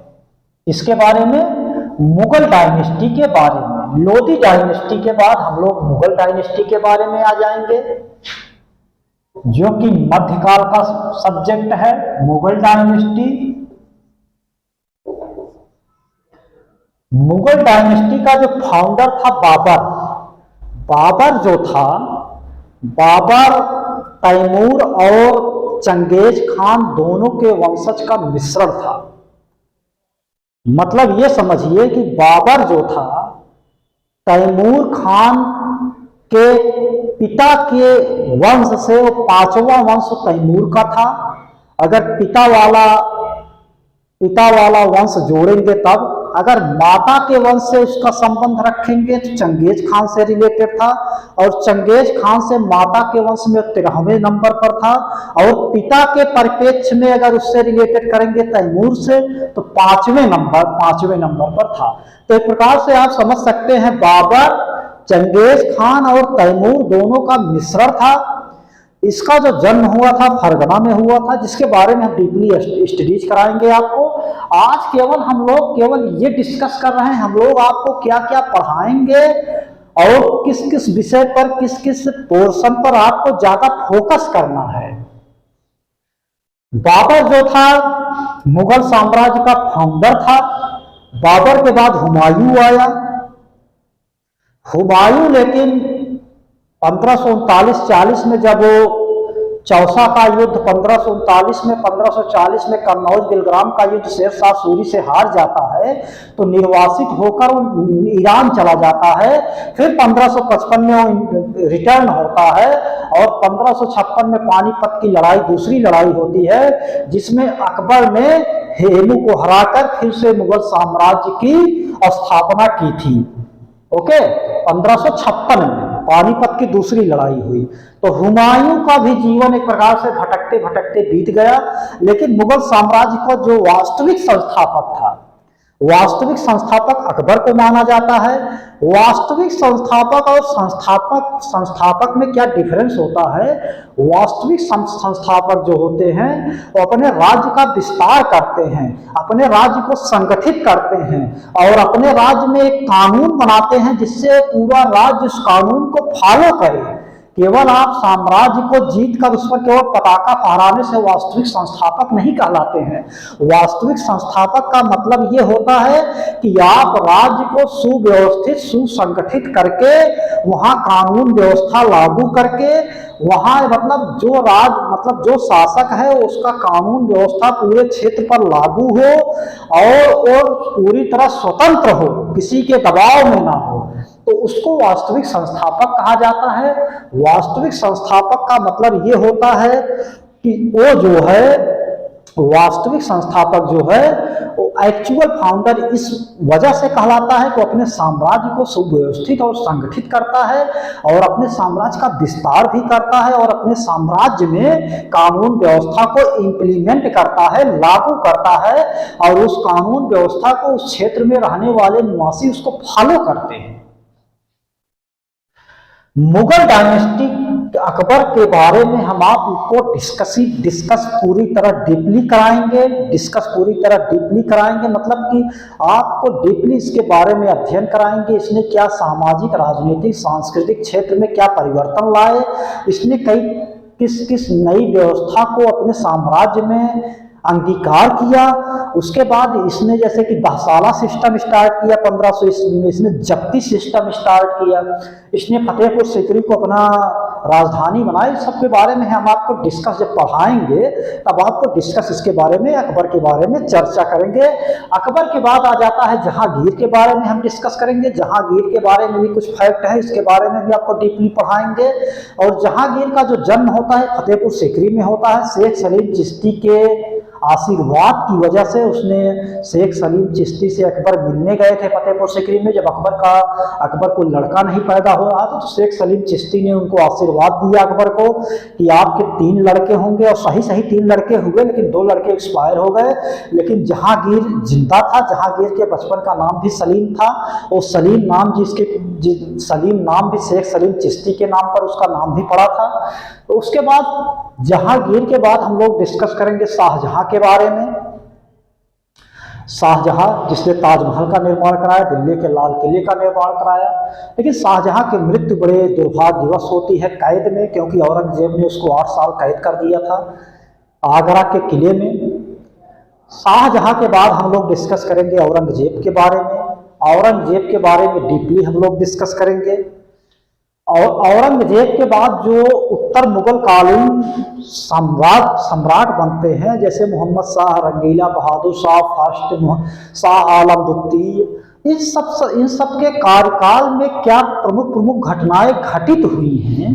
इसके बारे में मुगल डायनेस्टी के बारे में, लोधी डायनेस्टी के बाद हम लोग मुगल डायनेस्टी के बारे में आ जाएंगे, जो कि मध्यकाल का सब्जेक्ट है, मुगल डायनेस्टी। मुगल डायनेस्टी का जो फाउंडर था बाबर जो था, बाबर तैमूर और चंगेज खान दोनों के वंशज का मिश्रण था। मतलब ये समझिए कि बाबर जो था तैमूर खान के पिता के वंश से, वो 5वां वंश तैमूर का था। अगर पिता वाला वंश जोड़ेंगे तब, अगर माता के वंश से उसका संबंध रखेंगे तो चंगेज खान से रिलेटेड था, और चंगेज खान से माता के वंश में 13वें नंबर पर था, और पिता के परिप्रेक्ष्य में अगर उससे रिलेटेड करेंगे तैमूर से तो 5वें नंबर पर था। तो एक प्रकार से आप समझ सकते हैं बाबर, चंगेज खान और तैमूर दोनों का मिश्रण था। इसका जो जन्म हुआ था फरगना में हुआ था, जिसके बारे में हम डीपली स्टडीज कराएंगे आपको। आज हम लोग केवल ये डिस्कस कर रहे हैं, हम लोग आपको क्या क्या पढ़ाएंगे और किस किस विषय पर, किस किस पोर्शन पर आपको ज्यादा फोकस करना है। बाबर जो था मुगल साम्राज्य का फाउंडर था। बाबर के बाद हुमायूं आया। हुमायूं लेकिन 1539-40 में जब वो चौसा का युद्ध 1539 में कन्नौज बिलग्राम का युद्ध शेर शाह सूरी से हार जाता है, तो निर्वासित होकर ईरान चला जाता है। फिर 1555 में वो रिटर्न होता है, और 1556 में पानीपत की लड़ाई, दूसरी लड़ाई होती है, जिसमें अकबर ने हेमू को हराकर फिर से मुगल साम्राज्य की स्थापना की थी। ओके, 1556 में पानीपत की दूसरी लड़ाई हुई। तो हुमायूं का भी जीवन एक प्रकार से भटकते भटकते बीत गया, लेकिन मुगल साम्राज्य का जो वास्तविक संस्थापक था, वास्तविक संस्थापक अकबर को माना जाता है। वास्तविक संस्थापक और संस्थापक में क्या डिफरेंस होता है? वास्तविक संस्थापक जो होते हैं वो अपने राज्य का विस्तार करते हैं, अपने राज्य को संगठित करते हैं, और अपने राज्य में एक कानून बनाते हैं जिससे पूरा राज्य उस कानून को फॉलो करे। केवल आप साम्राज्य को जीत कर उस पर केवल पताका फहराने से वास्तविक संस्थापक नहीं कहलाते हैं। वास्तविक संस्थापक का मतलब ये होता है कि आप राज्य को सुव्यवस्थित सुसंगठित करके वहां कानून व्यवस्था लागू करके वहां मतलब जो शासक है उसका कानून व्यवस्था पूरे क्षेत्र पर लागू हो और पूरी तरह स्वतंत्र हो, किसी के दबाव में ना हो, तो उसको वास्तविक संस्थापक कहा जाता है। वास्तविक संस्थापक का मतलब ये होता है कि वो जो है वास्तविक संस्थापक जो है वो एक्चुअल फाउंडर इस वजह से कहलाता है कि वो अपने साम्राज्य को सुव्यवस्थित और संगठित करता है और अपने साम्राज्य का विस्तार भी करता है और अपने साम्राज्य में कानून व्यवस्था को इम्प्लीमेंट करता है, लागू करता है और उस कानून व्यवस्था को उस क्षेत्र में रहने वाले निवासी उसको फॉलो करते हैं। मुगल डायनेस्टी अकबर के बारे में हम आपको डिस्कस पूरी तरह डीपली कराएंगे, मतलब कि आपको डीपली इसके बारे में अध्ययन कराएंगे। इसने क्या सामाजिक, राजनीतिक, सांस्कृतिक क्षेत्र में क्या परिवर्तन लाए, इसने किस नई व्यवस्था को अपने साम्राज्य में अंगीकार किया। उसके बाद इसने जैसे कि 10 साला सिस्टम स्टार्ट किया 1500 ईस्वी में, इसने जब्ती सिस्टम स्टार्ट किया, इसने फतेहपुर सीकरी को अपना राजधानी बनाई। इस सब के बारे में हम आपको डिस्कस जब पढ़ाएंगे तब आपको डिस्कस इसके बारे में, अकबर के बारे में चर्चा करेंगे। अकबर के बाद आ जाता है जहांगीर के बारे में हम डिस्कस करेंगे। जहांगीर के बारे में भी कुछ फैक्ट है, इसके बारे में भी आपको डीपली पढ़ाएंगे। और जहांगीर का जो जन्म होता है फतेहपुर सीकरी में होता है। शेख सलीम चिश्ती के आशीर्वाद की वजह से उसने शेख सलीम चिश्ती से अकबर मिलने गए थे फतेहपुर सीकरी में। जब अकबर को लड़का नहीं पैदा हो रहा था तो शेख सलीम चिश्ती ने उनको आशीर्वाद दिया अकबर को कि आपके 3 लड़के होंगे, और सही 3 लड़के हुए, लेकिन 2 लड़के एक्सपायर हो गए। लेकिन जहांगीर जिंदा था। जहांगीर के बचपन का नाम भी सलीम था। और सलीम नाम भी शेख सलीम चिश्ती के नाम पर उसका नाम भी पड़ा था। तो उसके बाद जहांगीर के बाद हम लोग डिस्कस करेंगे शाहजहां के बारे में। शाहजहां जिसने ताजमहल का निर्माण कराया, दिल्ली के लाल किले का निर्माण कराया, लेकिन शाहजहां की मृत्यु बड़े दुर्भाग्यवश होती है कैद में, क्योंकि औरंगजेब ने उसको 8 साल कैद कर दिया था आगरा के किले में। शाहजहां के बाद हम लोग डिस्कस करेंगे औरंगजेब के बारे में। औरंगजेब के बारे में डीपली हम लोग डिस्कस करेंगे। और औरंगजेब के बाद जो उत्तर मुगल कालीन सम्राट बनते हैं, जैसे मोहम्मद शाह, रंगीला बहादुर शाह, फर्स्ट शाह आलम द्वितीय, इन सब के कार्यकाल में क्या प्रमुख घटनाएं घटित हुई हैं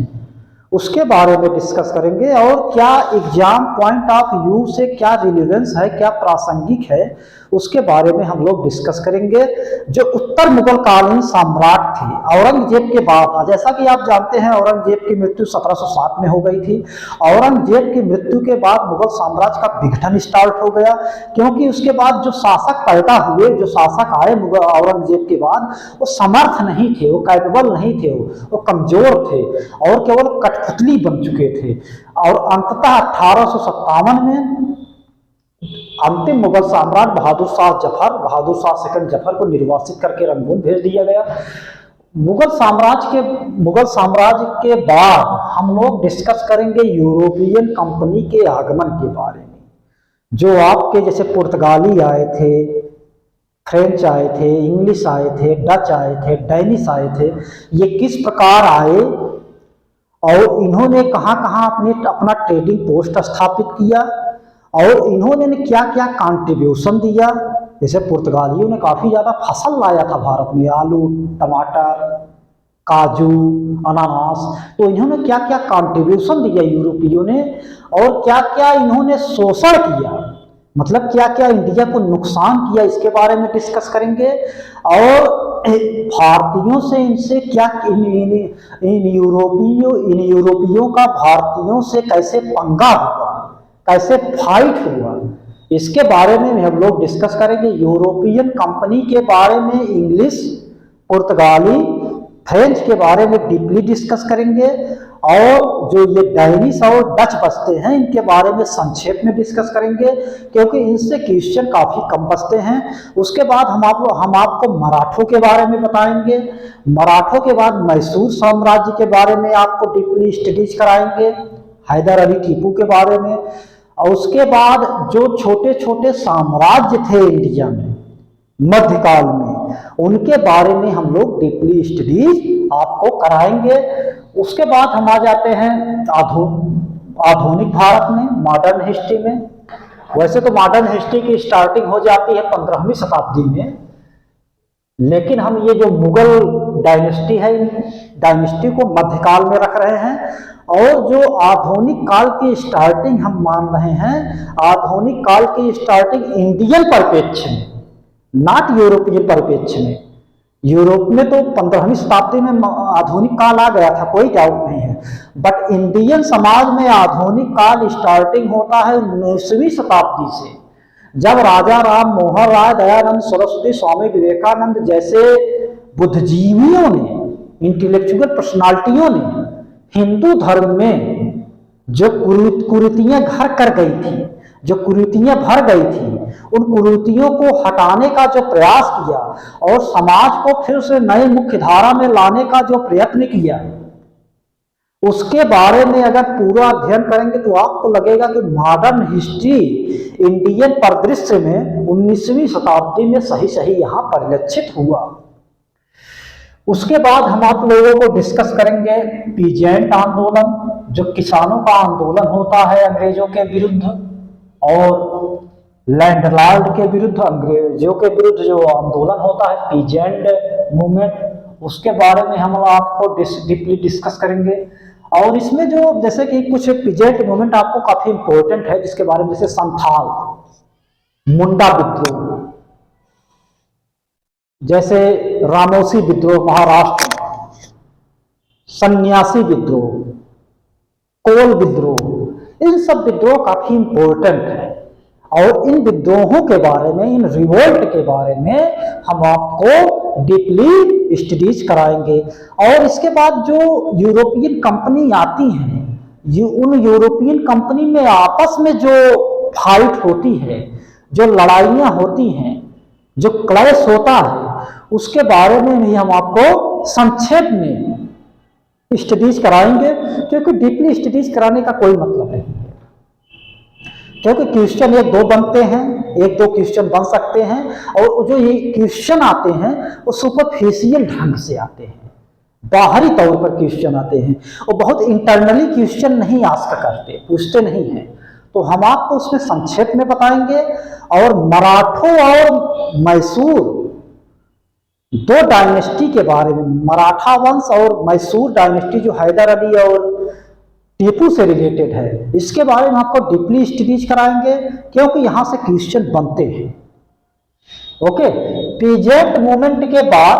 उसके बारे में डिस्कस करेंगे। और क्या एग्जाम पॉइंट ऑफ व्यू से क्या रिलेवेंस है, क्या प्रासंगिक है, उसके बारे में हम लोग डिस्कस करेंगे। जो उत्तर मुगल कालीन सम्राट थे औरंगजेब के बाद, जैसा कि आप जानते हैं औरंगजेब की मृत्यु 1707 में हो गई थी। औरंगजेब की मृत्यु के बाद मुगल साम्राज्य का विघटन स्टार्ट हो गया, क्योंकि उसके बाद जो शासक पैदा हुए, जो शासक आए मुगल औरंगजेब के बाद, वो समर्थ नहीं थे, वो कैपेबल नहीं थे, वो कमजोर थे और केवल कठपुतली बन चुके थे। और अंततः 1857 में अंतिम मुगल सम्राट बहादुर शाह सेकंड जफर को निर्वासित करके रंगून भेज दिया गया। मुगल साम्राज्य के बाद हम लोग डिस्कस करेंगे यूरोपियन कंपनी के आगमन के बारे में। जो आपके जैसे पुर्तगाली आए थे, फ्रेंच आए थे, इंग्लिश आए थे, डच आए थे, डेनिश आए थे, ये किस प्रकार आए और इन्होंने कहाँ कहाँ अपना ट्रेडिंग पोस्ट स्थापित किया और इन्होंने क्या क्या कंट्रीब्यूशन दिया। जैसे पुर्तगालियों ने काफ़ी ज़्यादा फसल लाया था भारत में, आलू, टमाटर, काजू, अनानास, तो इन्होंने क्या क्या कंट्रीब्यूशन दिया यूरोपियों ने, और क्या क्या इन्होंने शोषण किया, मतलब क्या क्या इंडिया को नुकसान किया, इसके बारे में डिस्कस करेंगे। और भारतीयों से इनसे क्या इन यूरोपियों का भारतीयों से कैसे पंगा हुआ, कैसे फाइट हुआ, इसके बारे में हम लोग डिस्कस करेंगे। यूरोपियन कंपनी के बारे में इंग्लिश, पुर्तगाली, फ्रेंच के बारे में डीपली डिस्कस करेंगे, और जो ये डेनिश और डच बसते हैं इनके बारे में संक्षेप में डिस्कस करेंगे, क्योंकि इनसे क्वेश्चन काफ़ी कम बसते हैं। उसके बाद हम आपको मराठों के बारे में बताएंगे। मराठों के बाद मैसूर साम्राज्य के बारे में आपको डीपली स्टडीज कराएंगे, हैदर अली टीपू के बारे में। और उसके बाद जो छोटे छोटे साम्राज्य थे इंडिया में मध्यकाल में, उनके बारे में हम लोग डीपली स्टडीज आपको कराएंगे। उसके बाद हम आ जाते हैं आधुनिक भारत में, मॉडर्न हिस्ट्री में। वैसे तो मॉडर्न हिस्ट्री की स्टार्टिंग हो जाती है 15वीं शताब्दी में, लेकिन हम ये जो मुगल डायनेस्टी है, डायनेस्टी को मध्यकाल में रख रहे हैं। और जो आधुनिक काल की स्टार्टिंग हम मान रहे हैं, आधुनिक काल की स्टार्टिंग इंडियन परिप्रेक्ष्य में, नॉट यूरोपियन परिप्रेक्ष्य में। यूरोप में तो 15वीं शताब्दी में आधुनिक काल आ गया था, कोई डाउट नहीं है, बट इंडियन समाज में आधुनिक काल स्टार्टिंग होता है 19वीं शताब्दी से, जब राजा राम मोहन राय, दयानंद सरस्वती, स्वामी विवेकानंद जैसे बुद्धिजीवियों ने, इंटेलेक्चुअल पर्सनालिटियों ने हिंदू धर्म में जो कुरीतियां घर कर गई थी, जो कुरीतियां भर गई थी, उन कुरीतियों को हटाने का जो प्रयास किया और समाज को फिर से नए मुख्य धारा में लाने का जो प्रयत्न किया, उसके बारे में अगर पूरा अध्ययन करेंगे तो आपको लगेगा कि मॉडर्न हिस्ट्री इंडियन परिदृश्य में 19वीं शताब्दी में सही सही यहाँ परिलक्षित हुआ। उसके बाद हम आप लोगों को डिस्कस करेंगे पीजेंट आंदोलन, जो किसानों का आंदोलन होता है अंग्रेजों के विरुद्ध, और लैंडलॉर्ड के विरुद्ध, अंग्रेजों के विरुद्ध जो आंदोलन होता है पीजेंट मूवमेंट, उसके बारे में हम आपको डीपली डिस्कस करेंगे। और इसमें जो जैसे कि कुछ पीजेंट मूवमेंट आपको काफी इंपॉर्टेंट है, जिसके बारे में, जैसे संथाल, मुंडा विद्रोह, जैसे रामोसी विद्रोह महाराष्ट्र, सन्यासी विद्रोह, कोल विद्रोह, इन सब विद्रोह काफी इंपॉर्टेंट है। और इन विद्रोहों के बारे में, इन रिवोल्ट के बारे में हम आपको डीपली स्टडीज कराएंगे। और इसके बाद जो यूरोपियन कंपनी आती हैं, उन यूरोपियन कंपनी में आपस में जो फाइट होती है, जो लड़ाइयाँ होती हैं, जो क्लैश होता है, उसके बारे में भी हम आपको संक्षेप में स्टडीज कराएंगे, क्योंकि डीपली स्टडीज कराने का कोई मतलब नहीं है, क्योंकि क्वेश्चन एक दो बनते हैं, एक दो क्वेश्चन बन सकते हैं, और जो ये क्वेश्चन आते हैं वो सुपरफिशियल ढंग से आते हैं, बाहरी तौर पर क्वेश्चन आते हैं, और बहुत इंटरनली क्वेश्चन नहीं आस्क करते, पूछते नहीं हैं। तो हम आपको उसमें संक्षेप में बताएंगे। और मराठों और मैसूर दो डायनेस्टी के बारे में, मराठा वंश और मैसूर डायनेस्टी जो हैदर अली और टीपू से रिलेटेड है, इसके बारे में आपको डीपली स्टडीज कराएंगे, क्योंकि यहां से क्वेश्चन बनते हैं। ओके, पीजेंट मूवमेंट के बाद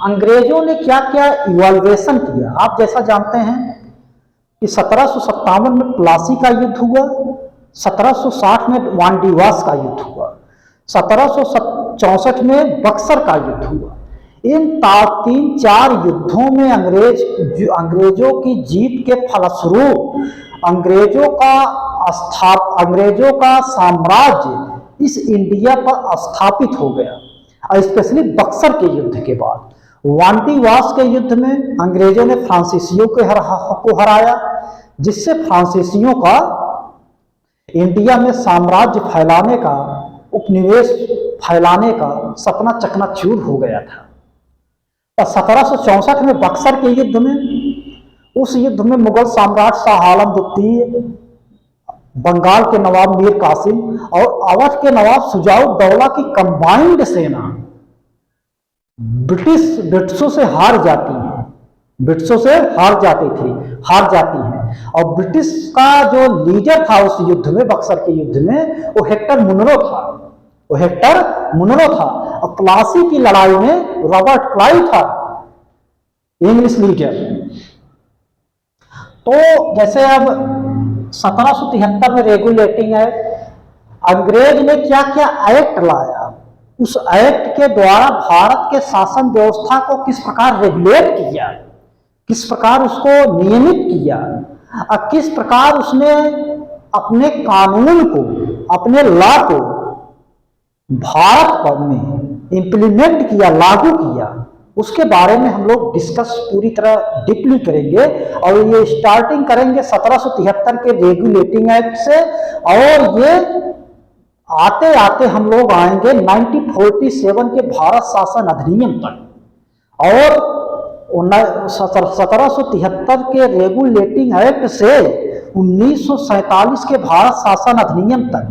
अंग्रेजों ने क्या क्या इवॉल्वेशन किया, आप जैसा जानते हैं कि 1757 में प्लासी का युद्ध हुआ, 1760 में वांडीवास का युद्ध हुआ, 1764 में बक्सर का युद्ध हुआ। इन 3-4 युद्धों में अंग्रेजों की जीत के फलस्वरूप अंग्रेजों का साम्राज्य इस इंडिया पर स्थापित हो गया, और स्पेशली बक्सर के युद्ध के बाद। वांडीवास के युद्ध में अंग्रेजों ने फ्रांसीसियों को हराया, जिससे फ्रांसीसियों का इंडिया में साम्राज्य फैलाने का, उपनिवेश फैलाने का सपना चकनाचूर हो गया था। और 1764 में बक्सर के युद्ध में, उस युद्ध में मुगल सम्राट शाह आलम द्वितीय, बंगाल के नवाब मीर कासिम और अवध के नवाब शुजाउद्दौला की कंबाइंड सेना ब्रिटिशों से हार जाती है, ब्रिटिशों से हार जाती है। और ब्रिटिश का जो लीडर था उस युद्ध में, बक्सर के युद्ध में, वो हेक्टर मुनरो था। और प्लासी की लड़ाई में रॉबर्ट क्लाइव था इंग्लिश लीडर। तो जैसे अब 1773 में रेगुलेटिंग एक्ट, अंग्रेज ने क्या क्या एक्ट लाया, उस एक्ट के द्वारा भारत के शासन व्यवस्था को किस प्रकार रेगुलेट किया, किस प्रकार उसको नियमित किया और किस प्रकार उसने अपने कानून को, अपने लॉ को भारत में इंप्लीमेंट किया, लागू किया, उसके बारे में हम लोग डिस्कस पूरी तरह डीपली करेंगे। और ये स्टार्टिंग करेंगे 1773 के रेगुलेटिंग एक्ट से, और ये आते आते हम लोग आएंगे 1947 के भारत शासन अधिनियम तक, और 1773 के रेगुलेटिंग एक्ट से 1947 के भारत शासन अधिनियम तक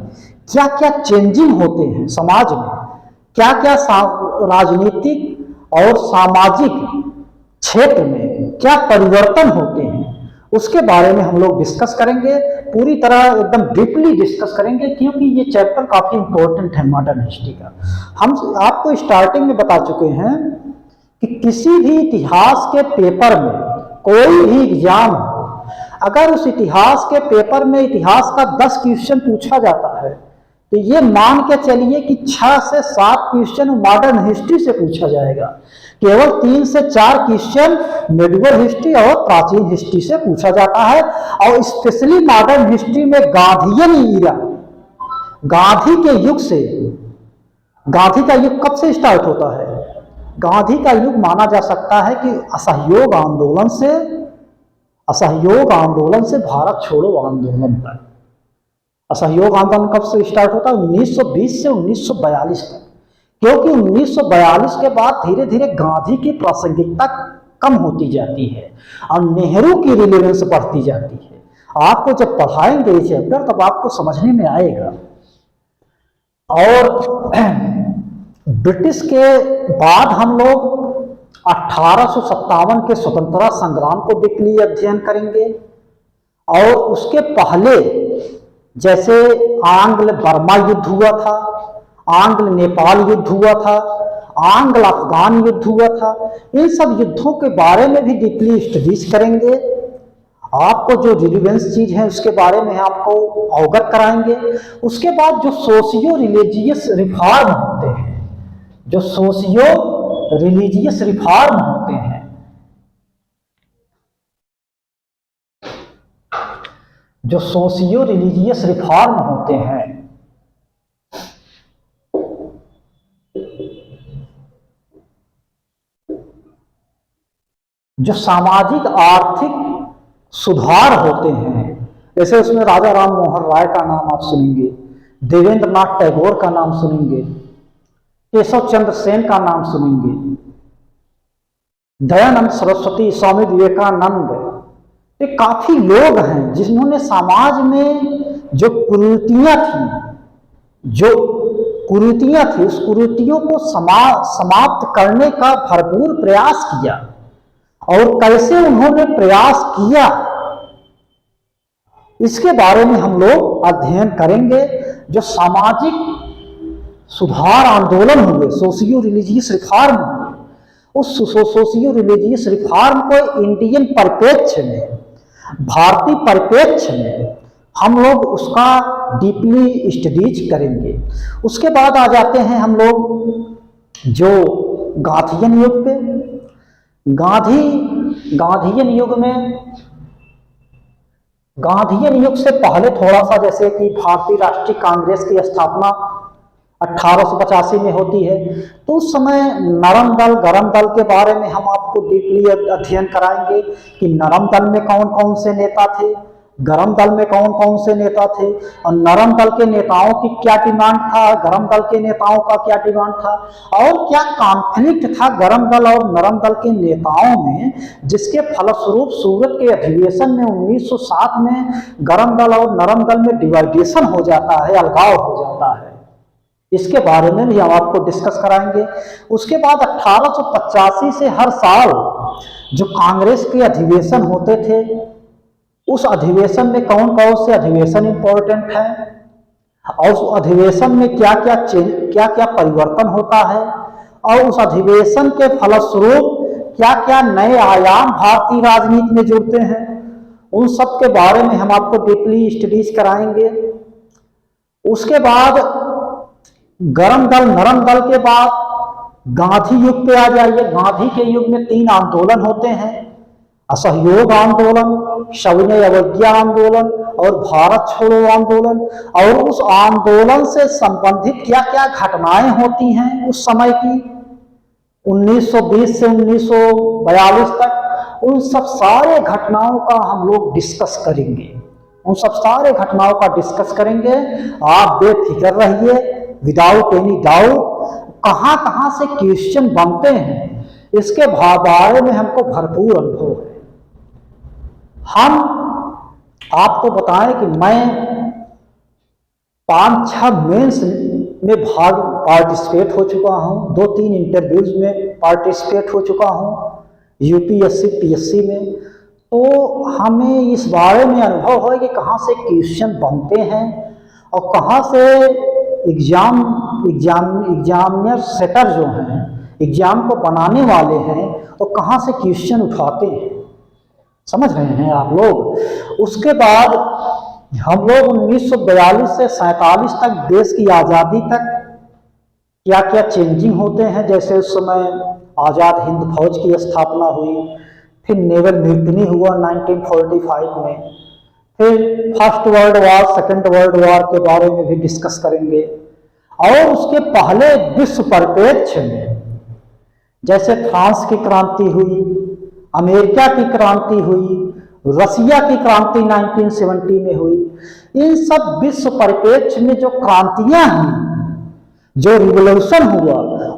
क्या क्या चेंजिंग होते हैं समाज में, क्या क्या राजनीतिक और सामाजिक क्षेत्र में क्या परिवर्तन होते हैं, उसके बारे में हम लोग डिस्कस करेंगे, पूरी तरह एकदम डीपली डिस्कस करेंगे, क्योंकि ये चैप्टर काफी इंपॉर्टेंट है मॉडर्न हिस्ट्री का। हम आपको स्टार्टिंग में बता चुके हैं कि किसी भी इतिहास के पेपर में कोई भी एग्जाम, अगर उस इतिहास के पेपर में इतिहास का 10 क्वेश्चन पूछा जाता है, तो ये मान के चलिए कि 6 से 7 क्वेश्चन मॉडर्न हिस्ट्री से पूछा जाएगा, केवल 3 से 4 क्वेश्चन मेडिवल हिस्ट्री और प्राचीन हिस्ट्री से पूछा जाता है। और स्पेशली मॉडर्न हिस्ट्री में गांधीयन ईरा, गांधी के युग से, गांधी का युग कब से स्टार्ट होता है? गांधी का युग माना जा सकता है कि असहयोग आंदोलन से भारत छोड़ो आंदोलन तक। असहयोग आंदोलन कब से स्टार्ट होता है? 1920 से 1942 तक, क्योंकि 1942 के बाद धीरे धीरे गांधी की प्रासंगिकता कम होती जाती है और नेहरू की रिलेवेंस बढ़ती जाती है। आपको जब पढ़ाएंगे ये चैप्टर तब आपको समझने में आएगा। और ब्रिटिश के बाद हम लोग 1857 के स्वतंत्रता संग्राम को डीपली अध्ययन करेंगे, और उसके पहले जैसे आंग्ल बर्मा युद्ध हुआ था, आंग्ल नेपाल युद्ध हुआ था, आंग्ल अफगान युद्ध हुआ था, इन सब युद्धों के बारे में भी डीपली स्टडीज करेंगे। आपको जो रिलीवेंस चीज है उसके बारे में आपको अवगत कराएंगे। उसके बाद जो सोशियो रिलीजियस रिफॉर्म होते हैं, जो सोशियो रिलीजियस रिफॉर्म होते हैं, जो सोशियो रिलीजियस रिफॉर्म होते हैं, जो सामाजिक आर्थिक सुधार होते हैं, जैसे उसमें राजा राम मोहन राय का नाम आप सुनेंगे, देवेंद्र नाथ टैगोर का नाम सुनेंगे, केशव चंद्र सेन का नाम सुनेंगे, दयानंद सरस्वती, स्वामी विवेकानंद, ये काफी लोग हैं जिन्होंने समाज में जो कुरीतियां थी उस कुरीतियों को समाप्त करने का भरपूर प्रयास किया। और कैसे उन्होंने प्रयास किया, इसके बारे में हम लोग अध्ययन करेंगे। जो सामाजिक सुधार आंदोलन हुए, सोशियो रिलीजियस रिफॉर्म हुए, उस सोशियो रिलीजियस रिफॉर्म को इंडियन परिप्रेक्ष्य में, भारतीय परिप्रेक्ष्य में हम लोग उसका डीपली स्टडीज करेंगे। उसके बाद आ जाते हैं हम लोग जो गांधीयन युग पे। गांधीयन युग से पहले थोड़ा सा, जैसे कि भारतीय राष्ट्रीय कांग्रेस की स्थापना 1885 में होती है, तो उस समय नरम दल गरम दल के बारे में हम आपको डीपली अध्ययन कराएंगे कि नरम दल में कौन कौन से नेता थे, गरम दल में कौन कौन से नेता थे, और नरम दल के नेताओं की क्या डिमांड था, गरम दल के नेताओं का क्या डिमांड था, और क्या कॉन्फ्लिक्ट था गरम दल और नरम दल के नेताओं में, जिसके फलस्वरूप सूरत के अधिवेशन में 1907 में गरम दल और नरम दल में डिवाइडेशन हो जाता है, अलगाव हो जाता है। इसके बारे में भी हम आपको डिस्कस कराएंगे। उसके बाद 1885 से हर साल जो कांग्रेस के अधिवेशन होते थे, उस अधिवेशन में कौन कौन से अधिवेशन इंपॉर्टेंट है, और उस अधिवेशन में क्या क्या परिवर्तन होता है, और उस अधिवेशन के फलस्वरूप क्या क्या नए आयाम भारतीय राजनीति में जुड़ते हैं, उन सब के बारे में हम आपको डीपली स्टडीज कराएंगे। उसके बाद गरम दल नरम दल के बाद गांधी युग पे आ जाइए। गांधी के युग में 3 आंदोलन होते हैं, असहयोग आंदोलन, सविनय अवज्ञा आंदोलन और भारत छोड़ो आंदोलन। और उस आंदोलन से संबंधित क्या क्या घटनाएं होती हैं उस समय की 1920 से 1942 तक, उन सब सारे घटनाओं का हम लोग डिस्कस करेंगे। उन सब सारे घटनाओं का डिस्कस करेंगे। आप बेफिक्र रहिए, विदाउट एनी डाउट। कहां कहां से क्वेश्चन बनते हैं इसके बारे में हमको भरपूर अनुभव है। हम आपको बताएं कि मैं 5-6 मेंस में पार्टिसिपेट हो चुका हूं, 2-3 इंटरव्यूज में पार्टिसिपेट हो चुका हूं, यूपीएससी पीएससी में। तो हमें इस बारे में अनुभव है कि कहाँ से क्वेश्चन बनते हैं और कहाँ से एग्जामिनर सेटर जो हैं, एग्जाम को बनाने वाले हैं, तो कहाँ से क्वेश्चन उठाते हैं। समझ रहे हैं आप लोग। उसके बाद हम लोग 1942 से 47 तक, देश की आज़ादी तक क्या क्या चेंजिंग होते हैं। जैसे उस समय आज़ाद हिंद फौज की स्थापना हुई, फिर नेवल म्यूटिनी हुआ 1945 में, फिर first world war, second world war के बारे में भी डिस्कस करेंगे। और उसके पहले विश्व परिप्रेक्ष्य में जैसे फ्रांस की क्रांति हुई, अमेरिका की क्रांति हुई, रसिया की क्रांति 1970 में हुई। इन सब विश्व परिप्रेक्ष्य में जो क्रांतियां हुई, जो रिवॉल्यूशन हुआ,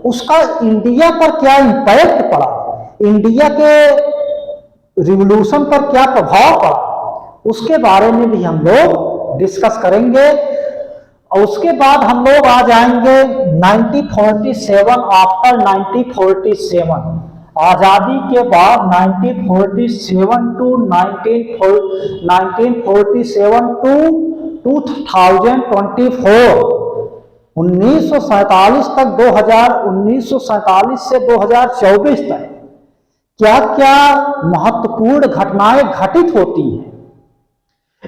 उसका इंडिया पर क्या इंपैक्ट पड़ा, इंडिया के रिवॉल्यूशन पर क्या प्रभाव पड़ा, उसके बारे में भी हम लोग डिस्कस करेंगे। और उसके बाद हम लोग आ जाएंगे 1947, आफ्टर 1947, आजादी के बाद 1947 टू 1947 टू 2024, 1947 तक 1947 से 2024 तक क्या क्या महत्वपूर्ण घटनाएं घटित होती हैं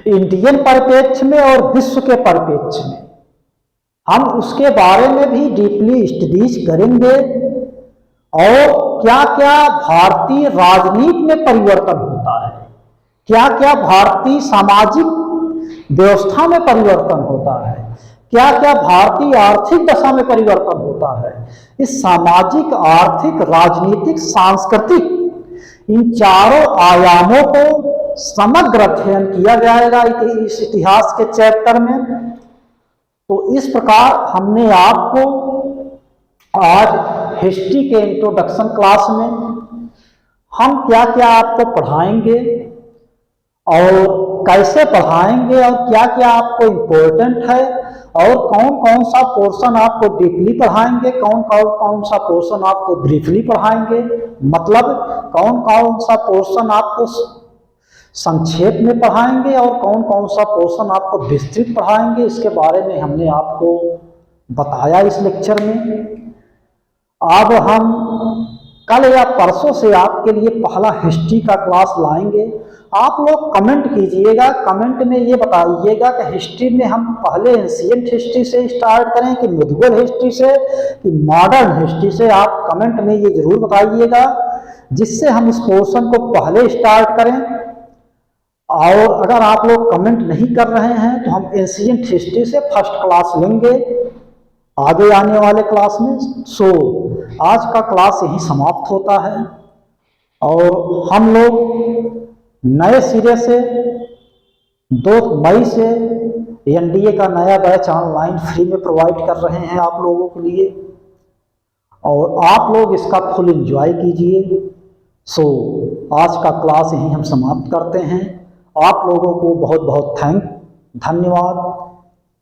इंडियन परिप्रेक्ष्य में और विश्व के परिप्रेक्ष्य में, हम उसके बारे में भी डीपली स्टडीज करेंगे। और क्या क्या भारतीय राजनीति में परिवर्तन होता है, क्या क्या भारतीय सामाजिक व्यवस्था में परिवर्तन होता है, क्या क्या भारतीय आर्थिक दशा में परिवर्तन होता है। इस सामाजिक, आर्थिक, राजनीतिक, सांस्कृतिक, इन चारों आयामों को समग्र अध्ययन किया जाएगा इस इतिहास के चैप्टर में। तो इस प्रकार हमने आपको आज हिस्ट्री के इंट्रोडक्शन क्लास में हम क्या क्या आपको पढ़ाएंगे और कैसे पढ़ाएंगे और क्या क्या आपको इम्पोर्टेंट है और कौन कौन सा पोर्शन आपको डीपली पढ़ाएंगे, कौन कौन सा पोर्शन आपको ब्रीफली पढ़ाएंगे, मतलब कौन कौन सा पोर्शन आपको संक्षेप में पढ़ाएंगे और कौन कौन सा पोर्शन आपको विस्तृत पढ़ाएंगे, इसके बारे में हमने आपको बताया इस लेक्चर में। अब हम कल या परसों से आपके लिए पहला हिस्ट्री का क्लास लाएंगे। आप लोग कमेंट कीजिएगा, कमेंट में ये बताइएगा कि हिस्ट्री में हम पहले एंशिएंट हिस्ट्री से स्टार्ट करें कि मिडिवल हिस्ट्री से कि मॉडर्न हिस्ट्री से। आप कमेंट में ये जरूर बताइएगा जिससे हम इस पोर्शन को पहले स्टार्ट करें। और अगर आप लोग कमेंट नहीं कर रहे हैं तो हम एंशिएंट हिस्ट्री से फर्स्ट क्लास लेंगे आगे आने वाले क्लास में। सो आज का क्लास यही समाप्त होता है और हम लोग नए सिरे से 2 मई से एनडीए का नया बैच ऑनलाइन फ्री में प्रोवाइड कर रहे हैं आप लोगों के लिए और आप लोग इसका फुल एंजॉय कीजिए। सो आज का क्लास यही हम समाप्त करते हैं। आप लोगों को बहुत बहुत धन्यवाद।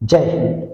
जय हिंद।